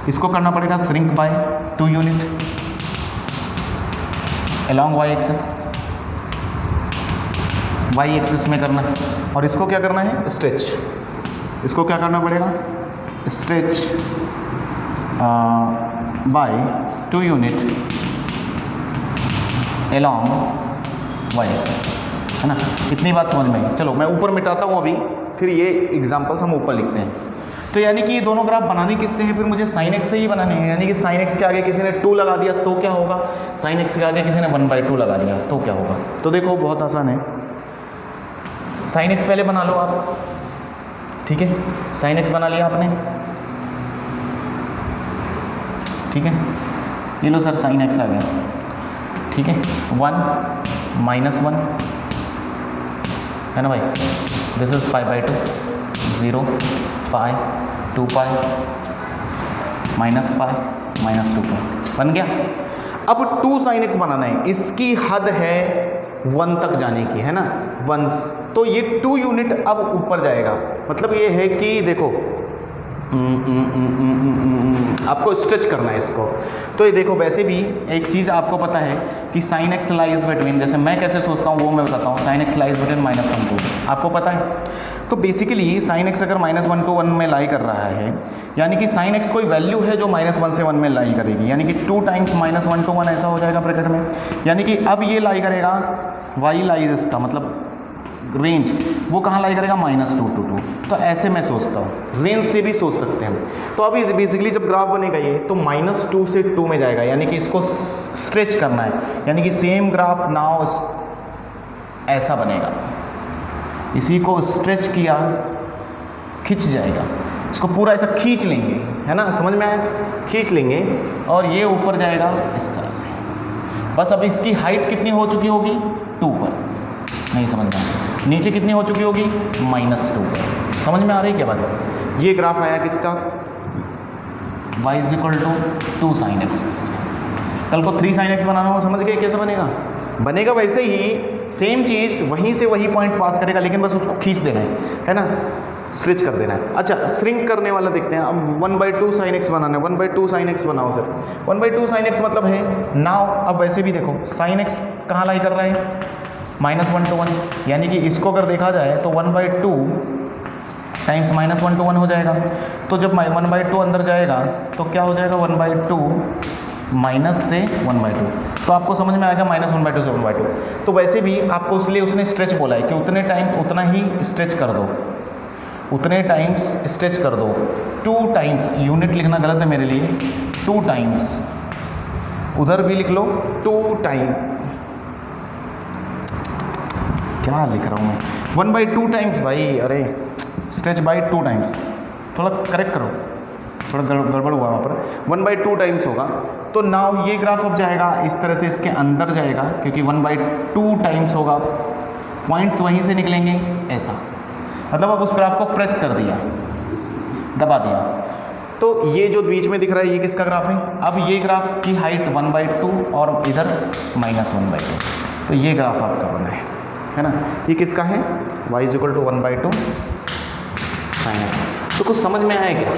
इसको करना पड़ेगा shrink by 2 unit along y axis में करना है। और इसको क्या करना है? स्ट्रेच। इसको क्या करना पड़ेगा? Stretch by 2 unit along y axis, है ना। इतनी बात समझ में आई। चलो मैं ऊपर मिटाता हूँ अभी, फिर ये एग्जाम्पल्स हम ऊपर लिखते हैं। तो यानी कि ये दोनों ग्राफ बनाने किससे हैं? फिर मुझे sin x से ही बनाने हैं। यानी कि sin x के आगे किसी ने 2 लगा दिया तो क्या होगा? sin x के आगे किसी ने 1/2 लगा दिया तो क्या होगा? तो देखो बहुत आसान है। sin x पहले बना लो आप, ठीक है। sin x बना लिया आपने, ठीक है। ये लो सर, sin x आ गया, ठीक है। 1 - 1, है ना भाई। दिस इज π/2, 0 π 2 π -π -2π बन गया। अब 2 sin x बनाना है, इसकी हद है 1 तक जाने की, है ना, 1। तो ये 2 यूनिट अब ऊपर जाएगा। मतलब ये है कि देखो आपको स्ट्रेच करना है इसको। तो ये देखो, वैसे भी एक चीज़ आपको पता है कि sin x लाइज बिटवीन, जैसे मैं कैसे सोचता हूँ वो मैं बताता हूँ। sin x lies between -1 to 2, आपको पता है। तो बेसिकली sin x अगर -1 to 1 में लाई कर रहा है, यानी कि sin x कोई वैल्यू है जो -1 से 1 में लाई करेगी, यानी कि 2 टाइम्स -1 to 1 ऐसा हो जाएगा ब्रैकेट में। यानी कि अब ये लाई करेगा y लाइज, इसका मतलब रेंज वो कहाँ लाई करेगा? -2 to 2। तो ऐसे मैं सोचता हूँ, रेंज से भी सोच सकते हैं। तो अभी बेसिकली जब ग्राफ बनेगा ये, तो -2 से 2 में जाएगा, यानी कि इसको स्ट्रेच करना है। यानी कि सेम ग्राफ नाउ ऐसा बनेगा। इसी को स्ट्रेच किया, खिंच जाएगा। इसको पूरा ऐसा खींच लेंगे, है ना, समझ में आया? खींच लेंगे और ये ऊपर जाएगा इस तरह से। बस अब इसकी हाइट कितनी हो चुकी होगी? 2 पर। नहीं समझ में आया? नीचे कितनी हो चुकी होगी? -2 पर। समझ में आ रही है क्या बात? ये ग्राफ आया किसका? y is equal to 2 sin x। कल को 3 sin x बनाना हो, समझ गए कैसे बनेगा? बनेगा वैसे ही सेम चीज़, वहीं से वही पॉइंट पास करेगा, लेकिन बस उसको खींच देना है ना, स्ट्रेच कर देना है। अच्छा, श्रिंक करने वाला देखते हैं। अब 1/2 sin x बनाना है, 1/2 sin x बनाओ सर। 1/2 sin x मतलब है नाउ, अब वैसे भी देखो sin x कहाँ लाई कर रहा है, -1 to 1, यानी कि इसको अगर देखा जाए तो 1/2 टाइम्स -1 to 1 हो जाएगा। तो जब 1/2 अंदर जाएगा तो क्या हो जाएगा, 1/2 माइनस से 1/2, तो आपको समझ में आएगा -1/2 से 1/2। तो वैसे भी आपको इसलिए उसने स्ट्रेच बोला है कि उतने टाइम्स उतना ही स्ट्रेच कर दो, उतने टाइम्स स्ट्रेच कर दो। 2 टाइम्स, यूनिट लिखना गलत है मेरे लिए, 2 टाइम्स, उधर भी लिख लो 2 टाइम, क्या लिख रहा हूँ मैं, 1/2 टाइम्स भाई, अरे स्ट्रेच बाय 2 टाइम्स, थोड़ा करेक्ट करो, थोड़ा गड़बड़ हुआ वहाँ पर, 1/2 टाइम्स होगा। तो नाउ ये ग्राफ अब जाएगा इस तरह से, इसके अंदर जाएगा, क्योंकि 1/2 टाइम्स होगा, पॉइंट्स वहीं से निकलेंगे ऐसा, मतलब अब उस ग्राफ को प्रेस कर दिया, दबा दिया। तो ये जो बीच में दिख रहा है ये किसका ग्राफ है? अब ये ग्राफ की हाइट 1/2 और इधर -1/2, तो ये ग्राफ आपका बना है ना। ये किसका है? y is equal to 1/2 sin x। तो कुछ समझ में आया क्या?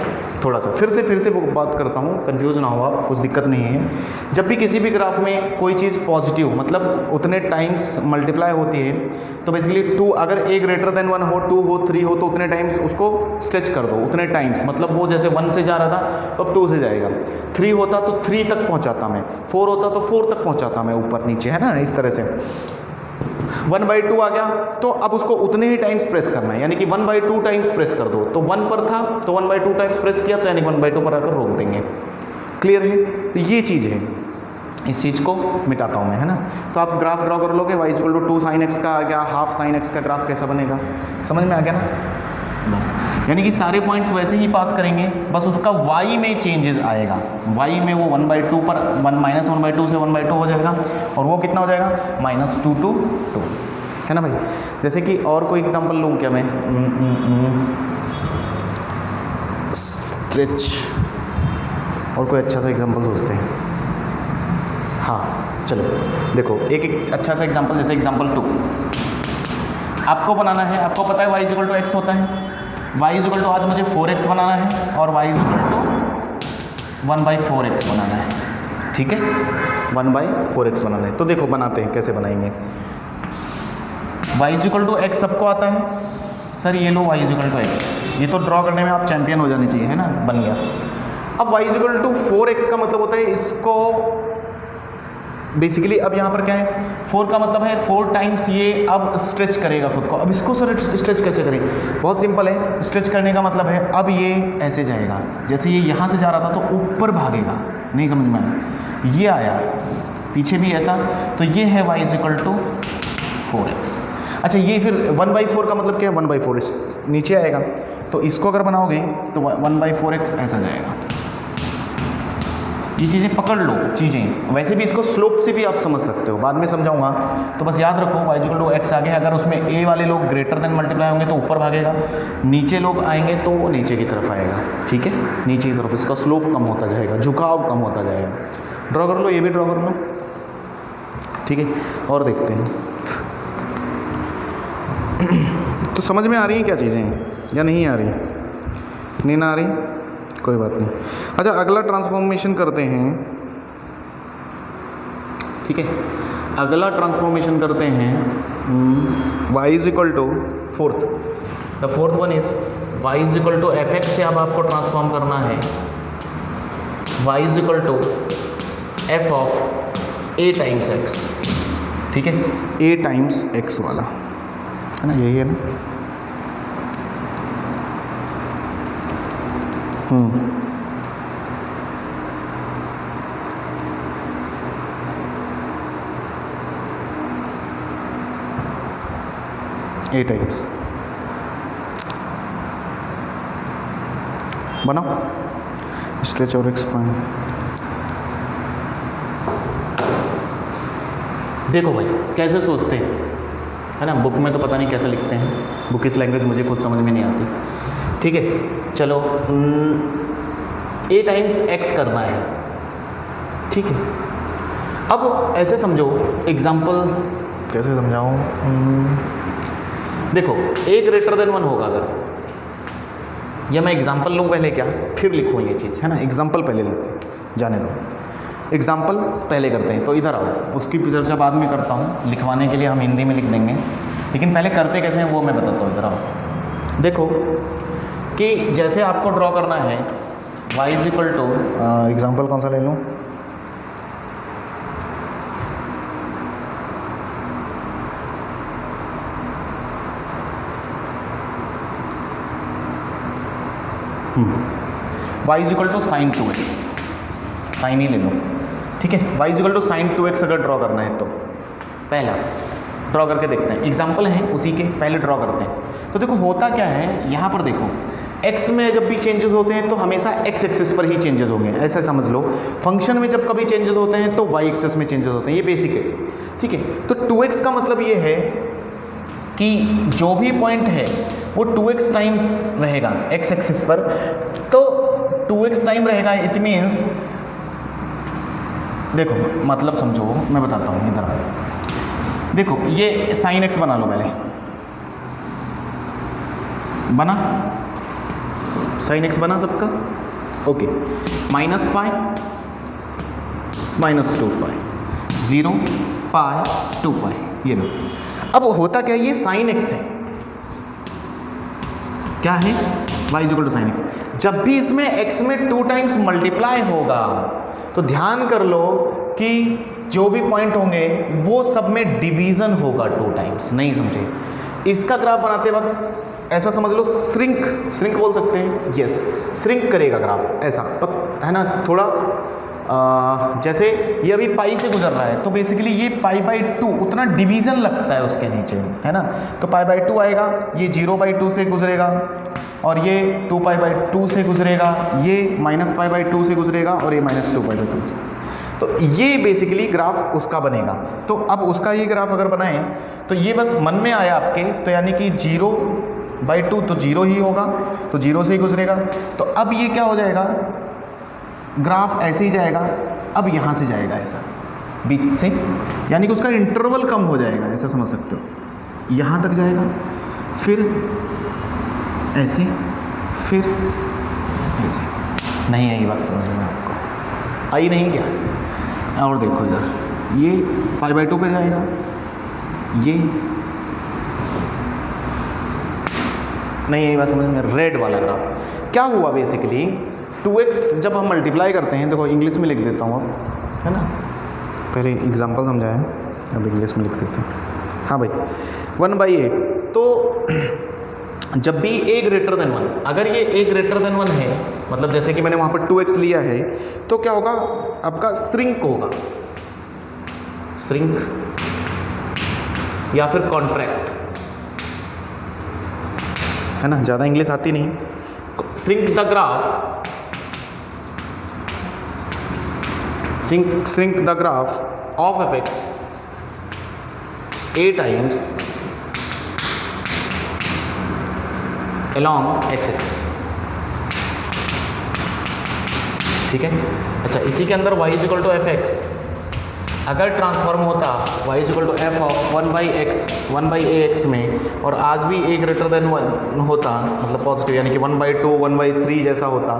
थोड़ा सा फिर से बात करता हूँ, कंफ्यूज ना हो आप, कुछ दिक्कत नहीं है। जब भी किसी भी ग्राफ में कोई चीज़ पॉजिटिव, मतलब उतने टाइम्स मल्टीप्लाई होती है, तो बेसिकली 2, अगर a ग्रेटर देन 1 हो, 2 हो, 3 हो, तो उतने टाइम्स उसको स्ट्रेच कर दो, उतने टाइम्स, मतलब वो जैसे 1 से जा रहा था तो अब 2 से जाएगा, 3 होता तो 3 तक पहुँचाता मैं, 4 होता तो 4 तक पहुँचाता मैं, ऊपर नीचे, है ना, इस तरह से। 1/2 आ गया तो अब उसको उतने ही टाइम्स प्रेस करना है, यानी कि 1/2 टाइम्स प्रेस कर दो। तो 1 पर था तो 1/2 टाइम्स प्रेस किया, तो यानी 1/2 पर आकर रोक देंगे। क्लियर है? तो ये चीज़ है, इस चीज़ को मिटाता हूँ मैं, है ना। तो आप ग्राफ ड्रॉ कर लोगे, y equal to 2 sin x का आ गया, हाफ sin x का ग्राफ कैसा बनेगा, समझ में आ गया ना। बस, यानी कि सारे पॉइंट्स वैसे ही पास करेंगे, बस उसका y में चेंजेस आएगा, y में वो 1/2 पर -1/2 से 1/2 हो जाएगा, और वो कितना हो जाएगा, -2 to 2, है ना भाई। जैसे कि और कोई एग्जांपल लूँ क्या मैं, स्ट्रेच, और कोई अच्छा सा एग्जांपल सोचते हैं। हाँ चलो देखो, एक अच्छा सा एग्जांपल, जैसे एग्जांपल 2 आपको बनाना है। आपको पता है y इक्वल टू x होता है, y इक्वल टू, आज मुझे 4x बनाना है, और y इक्वल टू 1/4x बनाना है, ठीक है, 1/4x बनाना है। तो देखो बनाते हैं, कैसे बनाएंगे। y इक्वल टू x सबको आता है सर, ये लो y इक्वल टू x, ये तो ड्रॉ करने में आप चैंपियन हो जाने चाहिए, है ना, बन गया। अब y इक्वल टू 4x का मतलब होता है इसको बेसिकली, अब यहाँ पर क्या है, 4 का मतलब है 4 टाइम्स ये अब स्ट्रेच करेगा खुद को। अब इसको सर स्ट्रेच कैसे करें, बहुत सिंपल है। स्ट्रेच करने का मतलब है अब ये ऐसे जाएगा, जैसे ये यहाँ से जा रहा था तो ऊपर भागेगा, नहीं समझ में आया, ये आया पीछे भी ऐसा, तो ये है y इक्वल टू 4x। अच्छा, ये फिर 1/4 का मतलब क्या है, 1/4 नीचे आएगा, तो इसको अगर बनाओगे तो 1/4x ऐसा जाएगा। ये चीज़ें पकड़ लो, चीज़ें वैसे भी इसको स्लोप से भी आप समझ सकते हो, बाद में समझाऊंगा। तो बस याद रखो y इक्वल टू x आ गया, अगर उसमें a वाले लोग ग्रेटर देन मल्टीप्लाई होंगे तो ऊपर भागेगा, नीचे लोग आएंगे तो वो नीचे की तरफ आएगा, ठीक है, नीचे की तरफ, इसका स्लोप कम होता जाएगा, झुकाव कम होता जाएगा। ड्रॉ कर लो, ये भी ड्रॉ कर लो, ठीक है। और देखते हैं तो समझ में आ रही हैं क्या चीज़ें या नहीं आ रही, नहीं ना आ रही, कोई बात नहीं। अच्छा, अगला ट्रांसफॉर्मेशन करते हैं, ठीक है, अगला ट्रांसफॉर्मेशन करते हैं y is equal to fourth, the fourth one is y is equal to fx से अब आपको ट्रांसफॉर्म करना है y is equal to f of a times x, ठीक है, a टाइम्स x वाला, है ना, यही है ना। a टाइम्स बनाओ, स्ट्रेच और एक्सपांड। देखो भाई कैसे सोचते हैं, है ना, बुक में तो पता नहीं कैसे लिखते हैं, बुक इस लैंग्वेज मुझे कुछ समझ में नहीं आती, ठीक है। चलो a टाइम्स x करना है, ठीक है। अब ऐसे समझो, एग्जाम्पल कैसे समझाऊं, देखो a ग्रेटर देन 1 होगा अगर, या मैं एग्जाम्पल लूँ पहले क्या, फिर लिखूँ ये चीज़, है ना। एग्जाम्पल पहले लेते हैं, जाने दो, एग्जाम्पल्स पहले करते हैं। तो इधर आओ, उसकी चर्चा बाद में करता हूँ, लिखवाने के लिए हम हिंदी में लिख देंगे, लेकिन पहले करते कैसे हैं वो मैं बताता हूँ। इधर आओ, देखो कि जैसे आपको ड्रॉ करना है y is equal to, example कौन सा ले लूँ, y is equal to sine 2x, sine ही ले लो, ठीक है। y is equal to sine 2x अगर ड्रॉ करना है तो पहला ड्रॉ करके देखते हैं, एग्जाम्पल है उसी के, पहले ड्रॉ करते हैं। तो देखो होता क्या है, यहाँ पर देखो x में जब भी चेंजेस होते हैं तो हमेशा x एक्सिस पर ही चेंजेस होंगे, ऐसा समझ लो। फंक्शन में जब कभी चेंजेस होते हैं तो y एक्सिस में चेंजेस होते हैं, ये बेसिक है, ठीक है। तो 2x का मतलब ये है कि जो भी पॉइंट है वो 2x टाइम रहेगा x एक्सिस पर, तो 2x टाइम रहेगा, इट मीन्स देखो मतलब समझो, मैं बताता हूँ, इधर देखो, ये साइन x बना लो पहले, बना साइन x बना सबका, ओके। माइनस पाई माइनस 2 पाई, 0 पाई 2 पाई, ये लो। अब होता क्या है, ये साइन x है, क्या है, y is equal to sine x। जब भी इसमें x में 2 टाइम्स मल्टीप्लाई होगा तो ध्यान कर लो कि जो भी पॉइंट होंगे वो सब में डिवीजन होगा 2 टाइम्स, नहीं समझे। इसका ग्राफ बनाते वक्त ऐसा समझ लो, श्रिंक बोल सकते हैं, यस, श्रिंक करेगा ग्राफ, ऐसा है ना, थोड़ा जैसे ये अभी पाई से गुजर रहा है तो बेसिकली ये पाई बाई 2 उतना डिवीजन लगता है उसके नीचे, है ना। तो पाई बाई 2 आएगा, ये 0/2 से गुजरेगा, और ये 2 पाई बाई 2 से गुजरेगा, ये माइनस पाई बाई 2 से गुजरेगा, और ये माइनस 2 पाई बाई 2 से। तो ये बेसिकली ग्राफ उसका बनेगा। तो अब उसका ये ग्राफ अगर बनाएं तो ये बस मन में आया आपके, तो यानी कि 0/2 तो 0 ही होगा, तो 0 से ही गुजरेगा। तो अब ये क्या हो जाएगा, ग्राफ ऐसे ही जाएगा, अब यहाँ से जाएगा ऐसा बीच से, यानी कि उसका इंटरवल कम हो जाएगा, ऐसा समझ सकते हो। यहाँ तक जाएगा, फिर ऐसे, फिर ऐसे। नहीं आई बात समझ में आपको, आई नहीं क्या? और देखो इधर, ये पाई/2 पे जाएगा, ये नहीं आई बात समझ में। रेड वाला ग्राफ क्या हुआ, बेसिकली 2x जब हम मल्टीप्लाई करते हैं, देखो इंग्लिश में लिख देता हूँ अब, है ना, पहले एग्जांपल समझाया, अब इंग्लिश में लिख देते हैं। हाँ भाई, 1/a, तो जब भी a ग्रेटर देन 1, अगर ये a ग्रेटर देन 1 है, मतलब जैसे कि मैंने वहाँ पर 2x लिया है, तो क्या होगा, आपका श्रिंक होगा, श्रिंक या फिर कॉन्ट्रैक्ट, है ना, ज़्यादा इंग्लिश आती नहीं। Shrink the graph, shrink the graph of fx a times along x axis, ठीक है। अच्छा, इसी के अंदर y is equal to F X अगर ट्रांसफॉर्म होता, y is equal to F of 1/ax में, और आज भी a ग्रेटर देन 1 होता, मतलब पॉजिटिव, यानी कि 1/2 1/3 जैसा होता,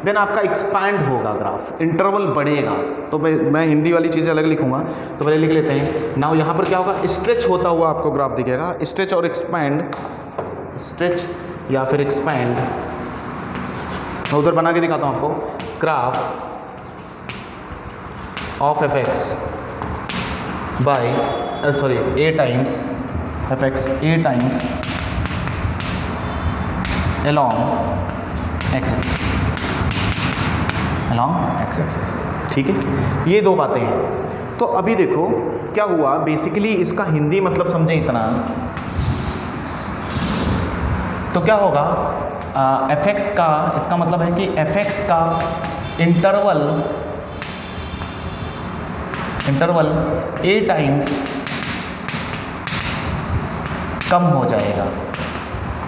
देन आपका एक्सपैंड होगा ग्राफ, इंटरवल बढ़ेगा। तो मैं हिंदी वाली चीज़ें अलग लिखूंगा, तो पहले लिख लेते हैं। नाउ यहाँ पर क्या होगा, स्ट्रेच होता हुआ आपको ग्राफ दिखेगा, स्ट्रेच और एक्सपैंड, स्ट्रेच या फिर एक्सपैंड। मैं उधर बना के दिखाता हूँ आपको, graph of F X by a times fx a times along x axis, along x axis, ठीक है। ये दो बातें हैं। तो अभी देखो क्या हुआ, बेसिकली इसका हिंदी मतलब समझे इतना, तो क्या होगा, fx का, इसका मतलब है कि fx का इंटरवल a टाइम्स कम हो जाएगा,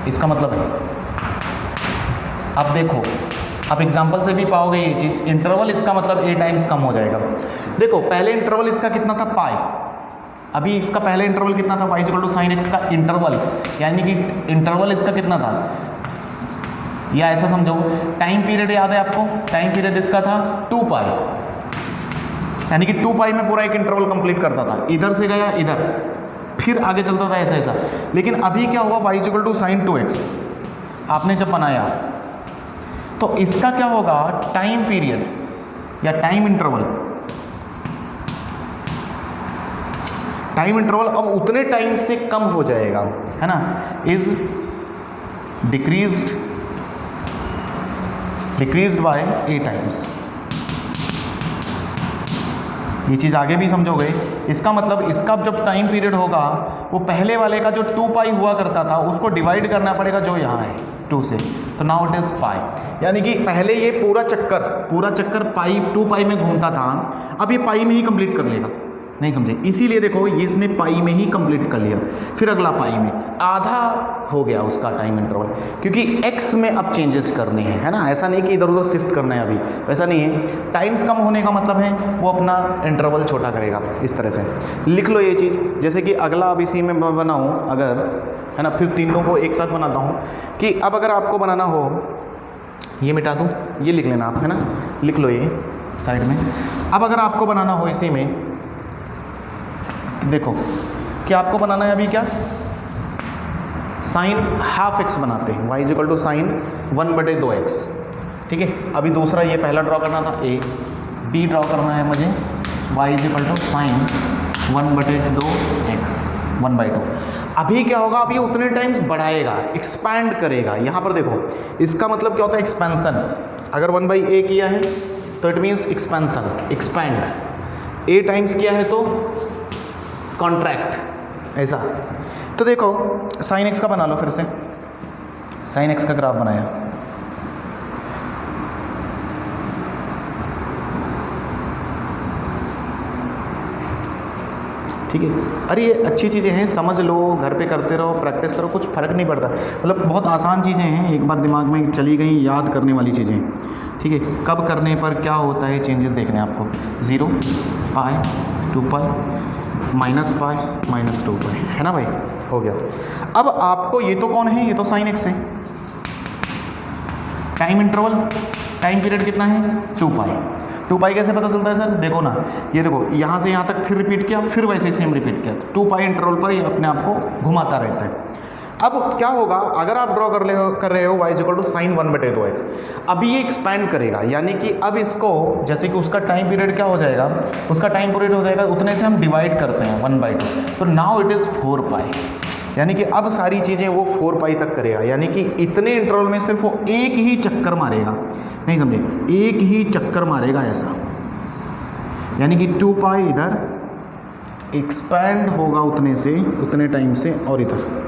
इसका मतलब है। अब देखो आप एग्जाम्पल से भी पाओगे ये चीज़। इंटरवल इसका मतलब a टाइम्स कम हो जाएगा। देखो पहले इंटरवल इसका कितना था पाई, अभी इसका पहले इंटरवल कितना था y equal to sine X का इंटरवल, यानी कि इंटरवल इसका कितना था, या ऐसा समझो टाइम पीरियड याद है आपको, टाइम पीरियड इसका था 2 पाई, यानी कि 2 पाई में पूरा एक इंटरवल कंप्लीट करता था, इधर से गया इधर, फिर आगे चलता था ऐसा ऐसा। लेकिन अभी क्या हुआ, y equal to sine 2x आपने जब बनाया तो इसका क्या होगा, टाइम पीरियड या टाइम इंटरवल, टाइम इंटरवल अब उतने टाइम से कम हो जाएगा, है ना, is decreased bye a times. ये चीज़ आगे भी समझोगे। इसका मतलब इसका जब टाइम पीरियड होगा वो पहले वाले का जो 2 पाई हुआ करता था उसको डिवाइड करना पड़ेगा जो यहाँ है 2 से, तो नाउ इट इज़ पाई, यानी कि पहले ये पूरा चक्कर पाई 2 पाई में घूमता था, अब ये पाई में ही कंप्लीट कर लेगा। नहीं समझे, इसीलिए देखो ये इसने पाई में ही कंप्लीट कर लिया, फिर अगला पाई में आधा हो गया उसका टाइम इंटरवल, क्योंकि एक्स में अब चेंजेस करने हैं, है ना, ऐसा नहीं कि इधर उधर शिफ्ट करना है, अभी वैसा नहीं है। टाइम्स कम होने का मतलब है वो अपना इंटरवल छोटा करेगा। इस तरह से लिख लो ये चीज़। जैसे कि अगला अब इसी में मैं बनाऊँ अगर, है ना, फिर तीनों को एक साथ बनाता हूँ कि अब अगर आपको बनाना हो, ये मिटा दूँ, ये लिख लेना आप, है ना, लिख लो ये साइड में। अब अगर आपको बनाना हो इसी में, देखो कि आपको बनाना है अभी क्या, साइन हाफ एक्स बनाते हैं, y equal to sine 1/2x, ठीक है। अभी दूसरा ये पहला ड्रॉ करना था a, b ड्रॉ करना है मुझे y equal to sine 1/2x 1/2। अभी क्या होगा, अभी उतने टाइम्स बढ़ाएगा, एक्सपैंड करेगा। यहाँ पर देखो इसका मतलब क्या होता है, एक्सपेंशन। अगर 1/a किया है तो it means expansion, expand. a times किया है तो कॉन्ट्रैक्ट, ऐसा। तो देखो साइन एक्स का बना लो, फिर से साइन एक्स का ग्राफ बनाया, ठीक है। अरे ये अच्छी चीज़ें हैं, समझ लो, घर पे करते रहो, प्रैक्टिस करो, कुछ फ़र्क नहीं पड़ता, मतलब बहुत आसान चीज़ें हैं, एक बार दिमाग में चली गई, याद करने वाली चीज़ें, ठीक है। कब करने पर क्या होता है, चेंजेस देखने आपको, 0 pi 2 pi minus pi minus 2 पाई, है ना भाई, हो गया। अब आपको ये तो कौन है, ये तो साइन एक्स है, टाइम इंटरवल, टाइम पीरियड कितना है 2 पाई। 2 पाई कैसे पता चलता है सर, देखो ना, ये देखो यहाँ से यहाँ तक फिर रिपीट किया, फिर वैसे सेम रिपीट किया, 2 पाई इंटरवल पर ये अपने आप को घुमाता रहता है। अब क्या होगा, अगर आप ड्रॉ कर रहे हो y equal to sine 1/2x, अभी ये एक्सपैंड करेगा, यानी कि अब इसको, जैसे कि उसका टाइम पीरियड क्या हो जाएगा, उसका टाइम पीरियड हो जाएगा उतने से हम डिवाइड करते हैं 1/2, तो नाउ इट इज़ 4 पाई, यानी कि अब सारी चीज़ें वो 4 पाई तक करेगा, यानी कि इतने इंटरवल में सिर्फ वो एक ही चक्कर मारेगा। नहीं समझे, एक ही चक्कर मारेगा ऐसा, यानी कि 2 पाई इधर एक्सपैंड होगा उतने से, उतने टाइम से, और इधर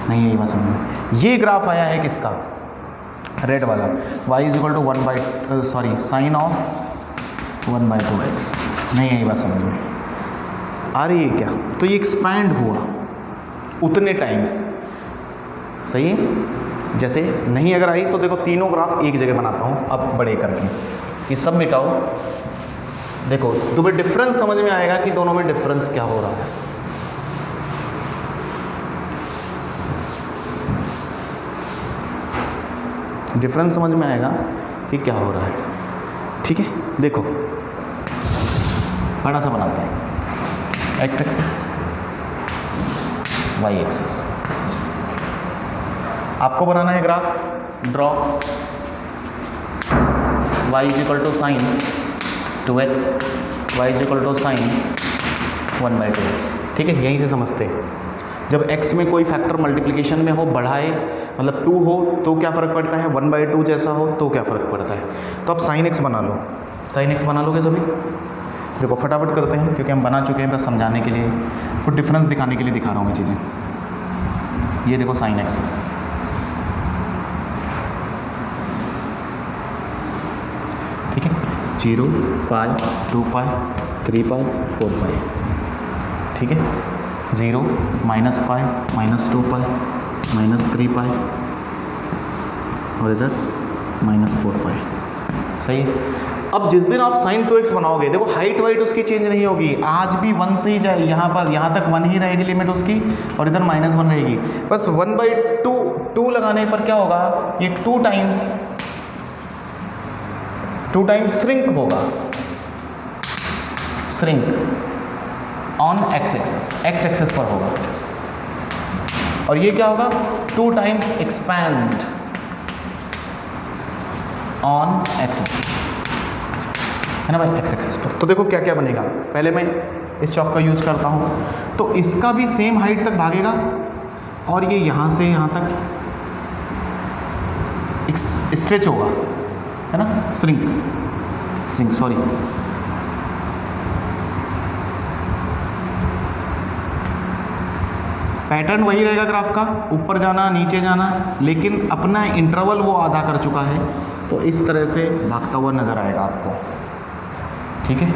नहीं, यही बात समझ में। ये ग्राफ आया है किसका, रेड वाला, y equal to sine of 1/2x, नहीं, यही बात समझ में आ रही है क्या, तो ये एक्सपैंड हुआ उतने टाइम्स, सही है। जैसे नहीं अगर आई तो देखो तीनों ग्राफ एक जगह बनाता हूँ अब बड़े करके, ये सब मिटाओ, देखो तुम्हें डिफरेंस समझ में आएगा कि दोनों में डिफरेंस क्या हो रहा है। डिफरेंस समझ में आएगा कि क्या हो रहा है, ठीक है। देखो बड़ा सा बनाते हैं, एक्स एक्सिस वाई एक्सिस, आपको बनाना है graph, draw y equal to sine 2x, y equal to sine 1/2x, ठीक है। यहीं से समझते हैं, जब x में कोई फैक्टर मल्टीप्लिकेशन में हो, बढ़ाए मतलब 2 हो तो क्या फ़र्क पड़ता है, 1/2 जैसा हो तो क्या फ़र्क पड़ता है। तो अब साइन एक्स बना लो, साइन एक्स बना लोगे सभी, देखो फटाफट करते हैं क्योंकि हम बना चुके हैं, बस समझाने के लिए, कुछ डिफरेंस दिखाने के लिए दिखा रहा हूँ मैं चीज़ें। ये देखो साइन एक्स, ठीक है, 0 पाई 2 पाई 3 पाई 4 पाई, ठीक है, 0 minus pi minus 2 pi minus 3 पाई और इधर -4π। सही है। अब जिस दिन आप sin 2x बनाओगे, देखो हाइट वाइट उसकी चेंज नहीं होगी, आज भी 1 से ही जाए, यहाँ पर यहाँ तक 1 ही रहेगी लिमिट उसकी, और इधर -1 रहेगी। बस 1/2 लगाने पर क्या होगा, ये 2 टाइम्स श्रिंक होगा, श्रिंक ऑन x एक्सिस पर होगा। और ये क्या होगा, 2 times expand on x axis, है ना भाई, x एक्सिस पर। तो देखो क्या क्या बनेगा, पहले मैं इस चौक का यूज़ करता हूँ, तो इसका भी सेम हाइट तक भागेगा, और ये यहाँ से यहाँ तक स्ट्रेच होगा, है ना, श्रिंक सॉरी, पैटर्न वही रहेगा ग्राफ का, ऊपर जाना नीचे जाना, लेकिन अपना इंटरवल वो आधा कर चुका है, तो इस तरह से भागता हुआ नज़र आएगा आपको। ठीक है,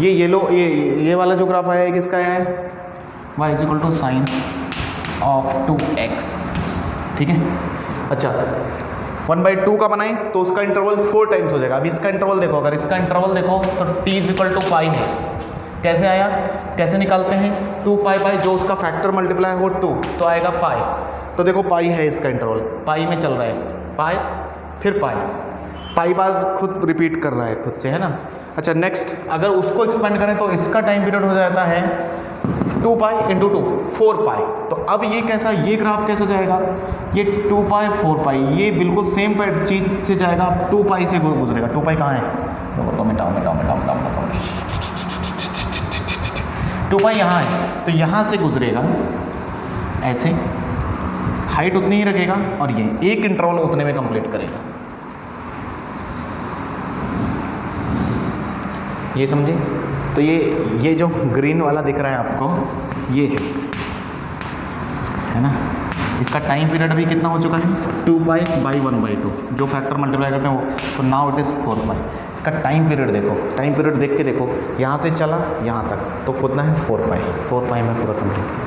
ये येलो ये वाला जो ग्राफ आया है किसका है, y = sin of 2x। ठीक है, अच्छा 1/2 का बनाएं तो उसका इंटरवल 4 टाइम्स हो जाएगा। अब इसका इंटरवल देखो, अगर इसका इंटरवल देखो तो t = पाई है। कैसे आया, कैसे निकालते हैं, 2π जो उसका फैक्टर मल्टीप्लाई हो 2 तो आएगा पाई। तो देखो पाई है इसका इंटरवल, पाई में चल रहा है, पाई फिर पाई बार खुद रिपीट कर रहा है खुद से, है ना। अच्छा नेक्स्ट, अगर उसको एक्सपेंड करें तो इसका टाइम पीरियड हो जाता है 2π × 2 4π। तो अब ये कैसा, ये ग्राफ कैसा जाएगा, ये 2π 4π, ये बिल्कुल सेम चीज़ से जाएगा, 2π से गुजरेगा। 2π कहाँ है, मिटाओ 2π यहाँ है, तो यहाँ से गुजरेगा ऐसे, हाइट उतनी ही रखेगा, और ये एक इंटरवल उतने में कंप्लीट करेगा। ये समझे। तो ये जो ग्रीन वाला दिख रहा है आपको, ये है ना, इसका टाइम पीरियड अभी कितना हो चुका है, 2π / 1/2, जो फैक्टर मल्टीप्लाई करते हैं वो, तो नाउ इट इज़ 4π। इसका टाइम पीरियड देखो, टाइम पीरियड देख के देखो, यहाँ से चला यहाँ तक तो कितना है 4π में पूरा कंप्लीट किया।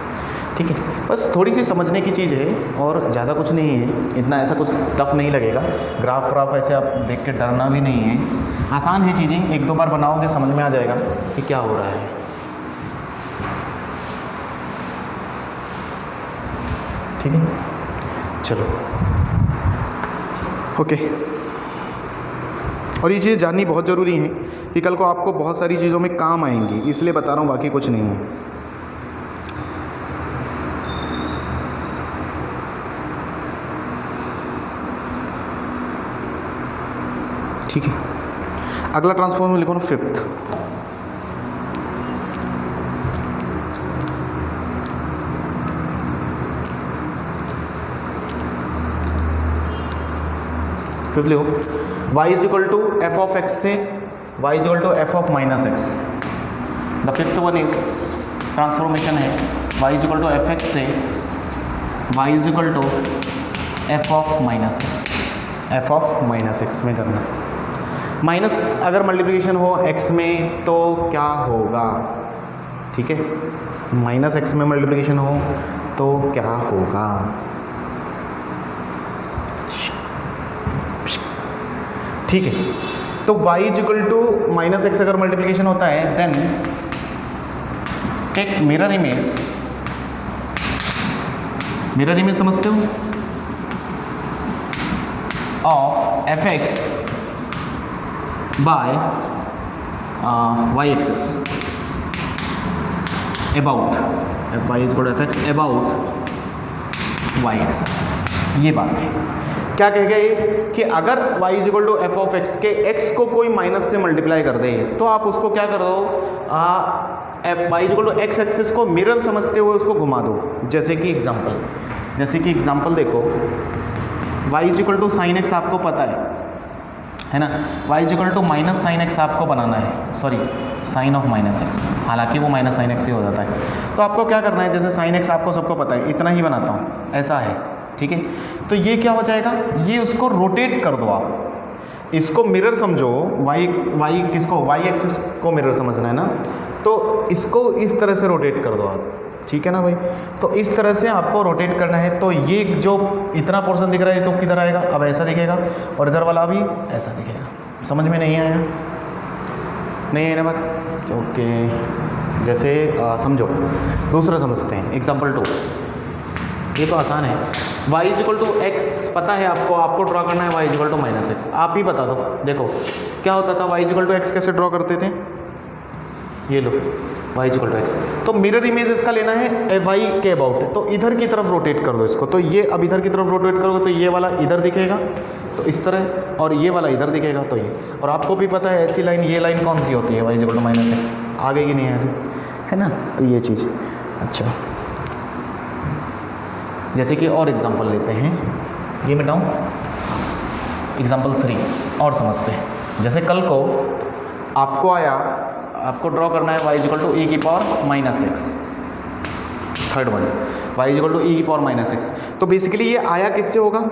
ठीक है, बस थोड़ी सी समझने की चीज़ है और ज़्यादा कुछ नहीं है, इतना ऐसा कुछ टफ नहीं लगेगा। ग्राफ ऐसे आप देख के डरना भी नहीं है, आसान है चीज़ें, 1-2 बार बनाओगे समझ में आ जाएगा कि क्या हो रहा है। ठीक है, चलो ओके। और ये चीज़ें जाननी बहुत ज़रूरी है कि कल को आपको बहुत सारी चीज़ों में काम आएंगी, इसलिए बता रहा हूँ, बाकी कुछ नहीं है। ठीक है, अगला ट्रांसफॉर्म में लिखो ना 5th। लिखो y = f of x से y = f of -x। The 5th one is transformation है y = fx से y = f of -x में करना है। माइनस अगर मल्टीप्लिकेशन हो x में तो क्या होगा, ठीक है, -x में मल्टीप्लिकेशन हो तो क्या होगा। ठीक है, तो y = -x अगर मल्टीप्लिकेशन होता है, देन टेक मिरर इमेज समझते हो, of fx by y axis about fy = fx about y axis। ये बात है, क्या कह गए कि अगर y = f of x के x को कोई माइनस से मल्टीप्लाई कर दे तो आप उसको क्या कर दो, y = x एक्सिस को मिरर समझते हुए उसको घुमा दो। जैसे कि एग्जांपल देखो, y = sin x आपको पता है ना, y = -sin x आपको बनाना है, sorry sine of minus x, हालांकि वो माइनस साइन एक्स ही हो जाता है। तो आपको क्या करना है, जैसे साइन एक्स आपको सबको पता है, इतना ही बनाता हूँ, ऐसा है, ठीक है। तो ये क्या हो जाएगा, ये उसको रोटेट कर दो आप, इसको मिरर समझो, वाई किसको, वाई एक्सिस को मिरर समझना है ना, तो इसको इस तरह से रोटेट कर दो आप, ठीक है ना भाई। तो इस तरह से आपको रोटेट करना है। तो ये जो इतना पोर्शन दिख रहा है तो किधर आएगा, अब ऐसा दिखेगा, और इधर वाला भी ऐसा दिखेगा। समझ में नहीं आया, नहीं है ना बात, ओके। जैसे समझो, दूसरा समझते हैं, एग्जाम्पल 2, ये तो आसान है। y is equal to X पता है आपको ड्रॉ करना है, y is equal to minus X, आप ही बता दो। देखो क्या होता था, y is equal to X कैसे ड्रॉ करते थे, ये लो y is equal to X. तो मिरर इमेज इसका लेना है y के अबाउट, तो इधर की तरफ रोटेट कर दो इसको। तो ये अब इधर की तरफ रोटेट करोगे तो ये वाला इधर दिखेगा, तो इस तरह, और ये वाला इधर दिखेगा, तो ये। और आपको भी पता है ऐसी लाइन, ये लाइन कौन सी होती है, y is equal to minus X, आगे की नहीं आगे, है ना। तो ये चीज़, अच्छा जैसे कि और एग्जांपल लेते हैं, ये मिटाऊं, एग्जांपल 3 और समझते हैं। जैसे कल को आपको आया, आपको ड्रॉ करना है y is equal to e की power minus X, third one, y is equal to e की पावर माइनस एक्स। तो बेसिकली ये आया किससे होगा,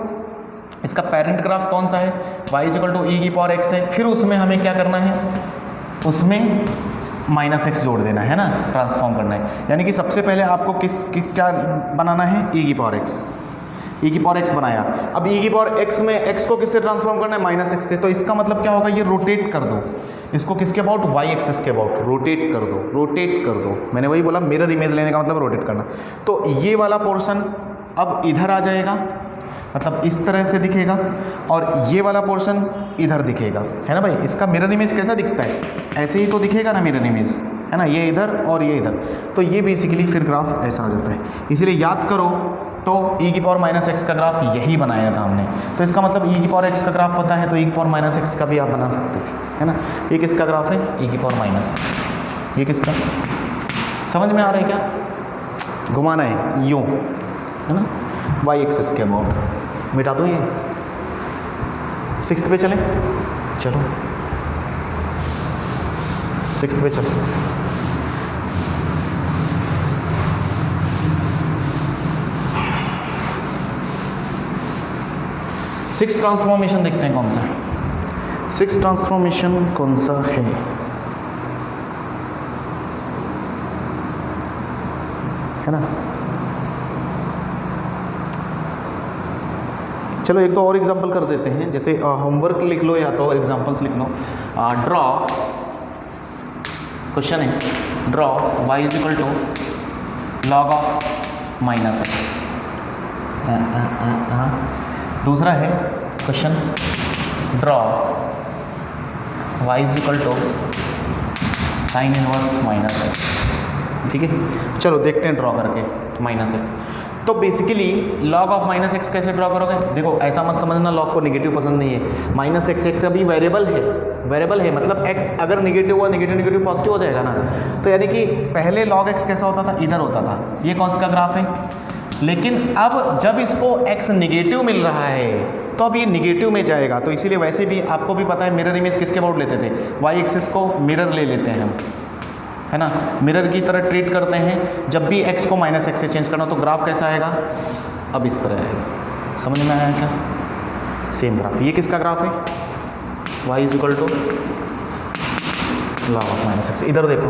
इसका पेरेंट ग्राफ कौन सा है, y is equal to e की पावर एक्स है, फिर उसमें हमें क्या करना है, उसमें माइनस एक्स जोड़ देना है ना, ट्रांसफॉर्म करना है। यानी कि सबसे पहले आपको क्या बनाना है, e की पावर एक्स, e की पावर एक्स बनाया। अब e की पावर एक्स में x को किससे ट्रांसफॉर्म करना है, माइनस एक्स से। तो इसका मतलब क्या होगा, ये रोटेट कर दो इसको, किसके अबाउट, y एक्सिस के अबाउट, रोटेट कर दो, रोटेट कर दो। मैंने वही बोला, मिरर इमेज लेने का मतलब रोटेट करना। तो ये वाला पोर्शन अब इधर आ जाएगा, मतलब इस तरह से दिखेगा, और ये वाला पोर्शन इधर दिखेगा, है ना भाई। इसका मिरर इमेज कैसा दिखता है, ऐसे ही तो दिखेगा ना मिरर इमेज, है ना, ये इधर और ये इधर। तो ये बेसिकली फिर ग्राफ ऐसा आ जाता है। इसीलिए याद करो, तो e की पावर माइनस एक्स का ग्राफ यही बनाया था हमने। तो इसका मतलब e की पावर एक्स का ग्राफ पता है, तो e की पावर माइनस एक्स का भी आप बना सकते थे, है ना। ये किसका ग्राफ है, e की पावर माइनस एक्स, ये किसका, समझ में आ रहा है क्या, घुमाना है यूँ, है ना, y एक्सिस के अबाउट। मिटा दूँ ये, 6th पे चलें, चलो 6th पे चलो। सिक्स ट्रांसफॉर्मेशन देखते हैं कौन सा है, 6th ट्रांसफॉर्मेशन कौन सा है ना। चलो एक तो और एग्जांपल कर देते हैं, जैसे होमवर्क लिख लो या तो एग्जांपल्स लिख लो। ड्रॉ, क्वेश्चन है, draw y is equal to log of minus X. दूसरा है question, draw y is equal to sine inverse minus X. ठीक है, चलो देखते हैं ड्रॉ करके माइनस एक्स। तो basically log of minus X कैसे ड्रॉ करोगे, देखो ऐसा मत समझना लॉग को नेगेटिव पसंद नहीं है। माइनस एक्स, एक्स अभी वेरिएबल है, मतलब एक्स अगर नेगेटिव हुआ, नेगेटिव पॉजिटिव हो जाएगा ना। तो यानी कि पहले लॉग एक्स कैसा होता था, इधर होता था, ये कौन सा ग्राफ है। लेकिन अब जब इसको एक्स नेगेटिव मिल रहा है तो अब ये नेगेटिव में जाएगा। तो इसीलिए वैसे भी आपको भी पता है मिरर इमेज किसके अबाउट लेते थे, वाई एक्सिस को मिरर ले लेते हैं हम, है ना, मिरर की तरह ट्रीट करते हैं। जब भी x को माइनस एक्स से चेंज करना तो ग्राफ कैसा आएगा, अब इस तरह आएगा। समझ में आया क्या, सेम ग्राफ। ये किसका ग्राफ है, y is equal to log of minus X. इधर देखो,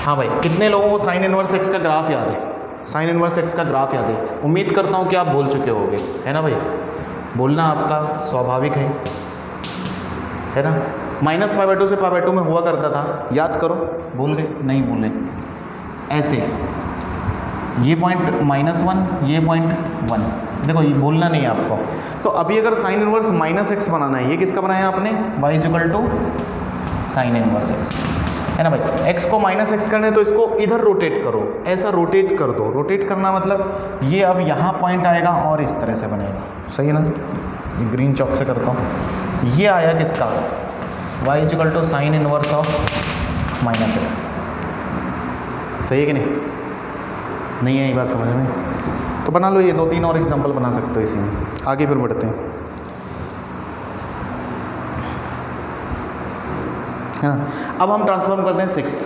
हाँ भाई, कितने लोगों को साइन इनवर्स एक्स का ग्राफ याद है, साइन इनवर्स एक्स का ग्राफ याद है। उम्मीद करता हूँ कि आप बोल चुके होंगे, है ना भाई, बोलना आपका स्वाभाविक है ना। -π/2 से π/2 में हुआ करता था, याद करो, भूल गए, नहीं भूले। ऐसे ये पॉइंट -1, ये पॉइंट 1, देखो ये भूलना नहीं है आपको। तो अभी अगर साइन इनवर्स माइनस एक्स बनाना है, ये किसका बनाया आपने, y is equal to sine inverse X, है ना भाई। x को माइनस एक्स करना है तो इसको इधर रोटेट करो, ऐसा रोटेट कर दो। रोटेट करना मतलब ये अब यहाँ पॉइंट आएगा और इस तरह से बनेगा, सही है ना। ये ग्रीन चॉक से करता हूँ। ये आया किसका, y is equal to sine inverse of minus X. सही है कि नहीं है ये बात समझ में। तो बना लो, ये 2-3 और एग्जांपल बना सकते हो इसी में। आगे फिर बढ़ते हैं। है ना। अब हम ट्रांसफॉर्म करते हैं सिक्स्थ,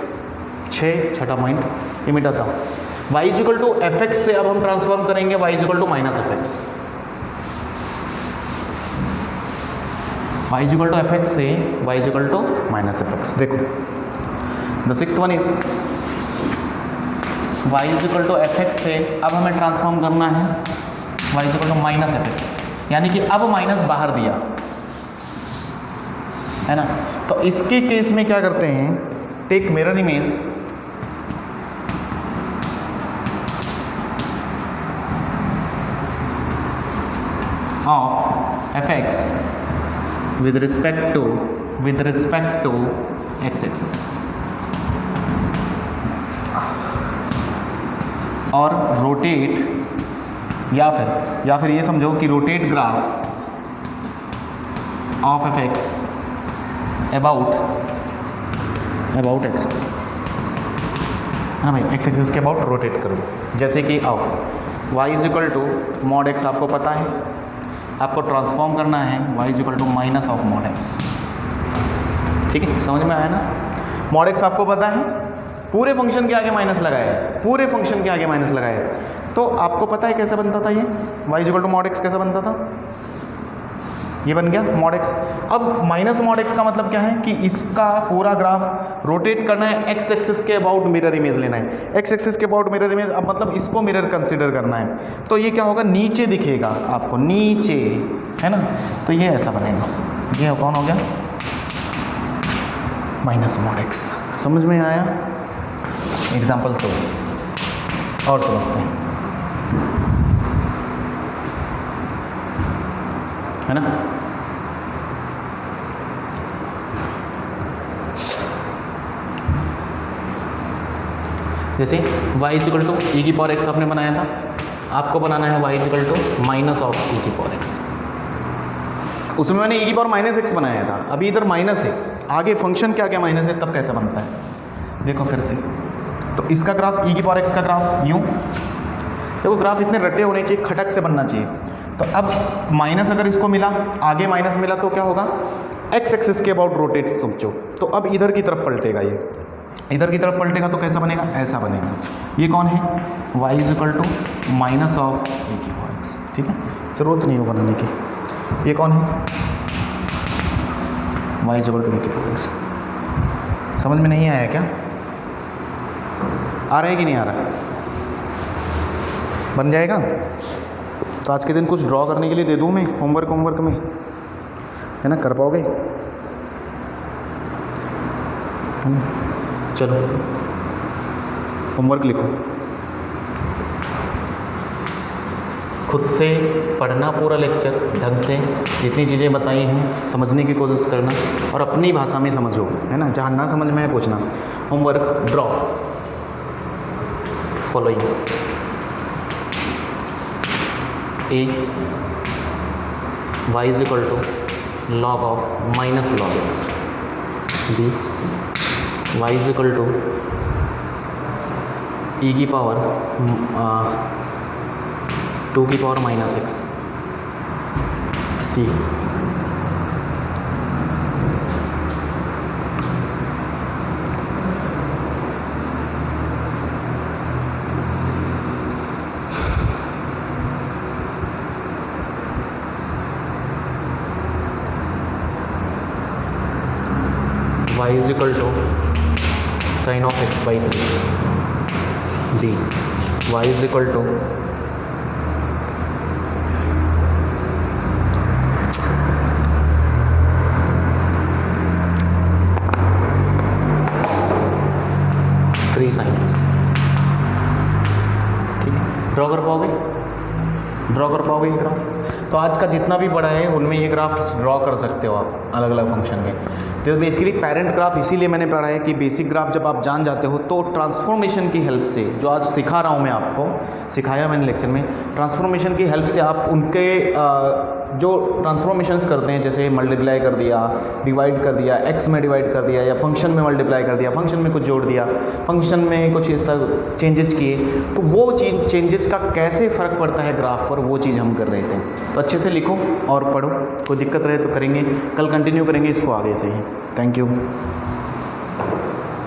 6 छठा पॉइंट ये मिटाता हूँ। y equal to F x से अब हम ट्रांसफॉर्म करेंगे y equal to minus F x. y equal to F x से y equal to minus F x. देखो the sixth one is y equal to F x से अब हमें transform करना है y equal to minus F x, यानी कि अब माइनस बाहर दिया है ना। तो इसके केस में क्या करते हैं, take mirror image of fx with respect to x axis और रोटेट, या फिर ये समझो कि rotate graph of fx about axis है ना भाई, एक्स एक्सिस के अबाउट रोटेट कर दो। जैसे कि आओ y is equal to mod x आपको पता है, आपको ट्रांसफॉर्म करना है y is equal to minus of mod x। ठीक है, समझ में आया ना। मॉड x आपको पता है, पूरे फंक्शन के आगे माइनस लगाया है, पूरे फंक्शन के आगे माइनस लगाया है, तो आपको पता है कैसे बनता था ये y is equal to mod x कैसे बनता था, ये बन गया मॉड x। अब माइनस मॉड x का मतलब क्या है कि इसका पूरा ग्राफ रोटेट करना है, एक्स एक्सिस के अबाउट मिरर इमेज लेना है, एक्स एक्सिस के अबाउट मिरर इमेज, अब मतलब इसको मिरर कंसीडर करना है, तो ये क्या होगा, नीचे दिखेगा आपको, नीचे है ना। तो ये ऐसा बनेगा, ये कौन हो गया, माइनस मॉड x। समझ में आया। एग्जाम्पल तो और समझते हैं, है ना। जैसे y इक्वल टू ई की पावर x आपने बनाया था, आपको बनाना है y equal to minus of E की पावर x। उसमें मैंने ई की पावर माइनस एक्स बनाया था, अभी इधर माइनस है, आगे फंक्शन क्या क्या माइनस है, तब कैसे बनता है देखो फिर से। तो इसका ग्राफ ई की पावर x का ग्राफ यूँ, देखो ग्राफ इतने रट्टे होने चाहिए, खटक से बनना चाहिए। तो अब माइनस अगर इसको मिला, आगे माइनस मिला, तो क्या होगा, एक्स एक्सिस के अबाउट रोटेट सोचो, तो अब इधर की तरफ पलटेगा, ये इधर की तरफ पलटेगा तो कैसा बनेगा, ऐसा बनेगा। ये कौन है, y is equal to minus of A की पावर एक्स। ठीक है, जरूरत नहीं हो बनाने की। ये कौन है, y इज इक्वल टू ए की पावर एक्स। समझ में नहीं आया क्या, आ रहा है कि नहीं आ रहा, बन जाएगा। तो आज के दिन कुछ ड्रॉ करने के लिए दे दूँ मैं, होमवर्क में, है ना, कर पाओगे, है ना। चलो होमवर्क लिखो, खुद से पढ़ना पूरा लेक्चर ढंग से, जितनी चीज़ें बताई हैं समझने की कोशिश करना और अपनी भाषा में समझो, है ना। जहाँ ना समझ में है पूछना। Homework draw following, A y is equal to log of minus log x, B y is equal to E की पावर 2 की power minus x, C y is equal to sine of x by 3, D y is equal to three sine x. ठीक है, draw कर पाओगे ये graph. तो आज का जितना भी पढ़ा है उनमें ये ग्राफ ड्रॉ कर सकते हो आप, अलग अलग फंक्शन के। तो बेसिकली पेरेंट ग्राफ इसीलिए मैंने पढ़ा है कि बेसिक ग्राफ जब आप जान जाते हो तो ट्रांसफॉर्मेशन की हेल्प से, जो आज सिखा रहा हूँ मैं आपको, सिखाया मैंने लेक्चर में, ट्रांसफॉर्मेशन की हेल्प से आप उनके जो ट्रांसफॉर्मेशंस करते हैं, जैसे मल्टीप्लाई कर दिया, डिवाइड कर दिया, एक्स में डिवाइड कर दिया, या फंक्शन में मल्टीप्लाई कर दिया, फंक्शन में कुछ जोड़ दिया, फंक्शन में कुछ ऐसा चेंजेस किए, तो वो चीज़ चेंजेस का कैसे फ़र्क पड़ता है ग्राफ पर, वो चीज़ हम कर रहे थे। तो अच्छे से लिखो और पढ़ो, कोई दिक्कत रहे तो करेंगे, कल कंटिन्यू करेंगे इसको आगे से ही। Thank you.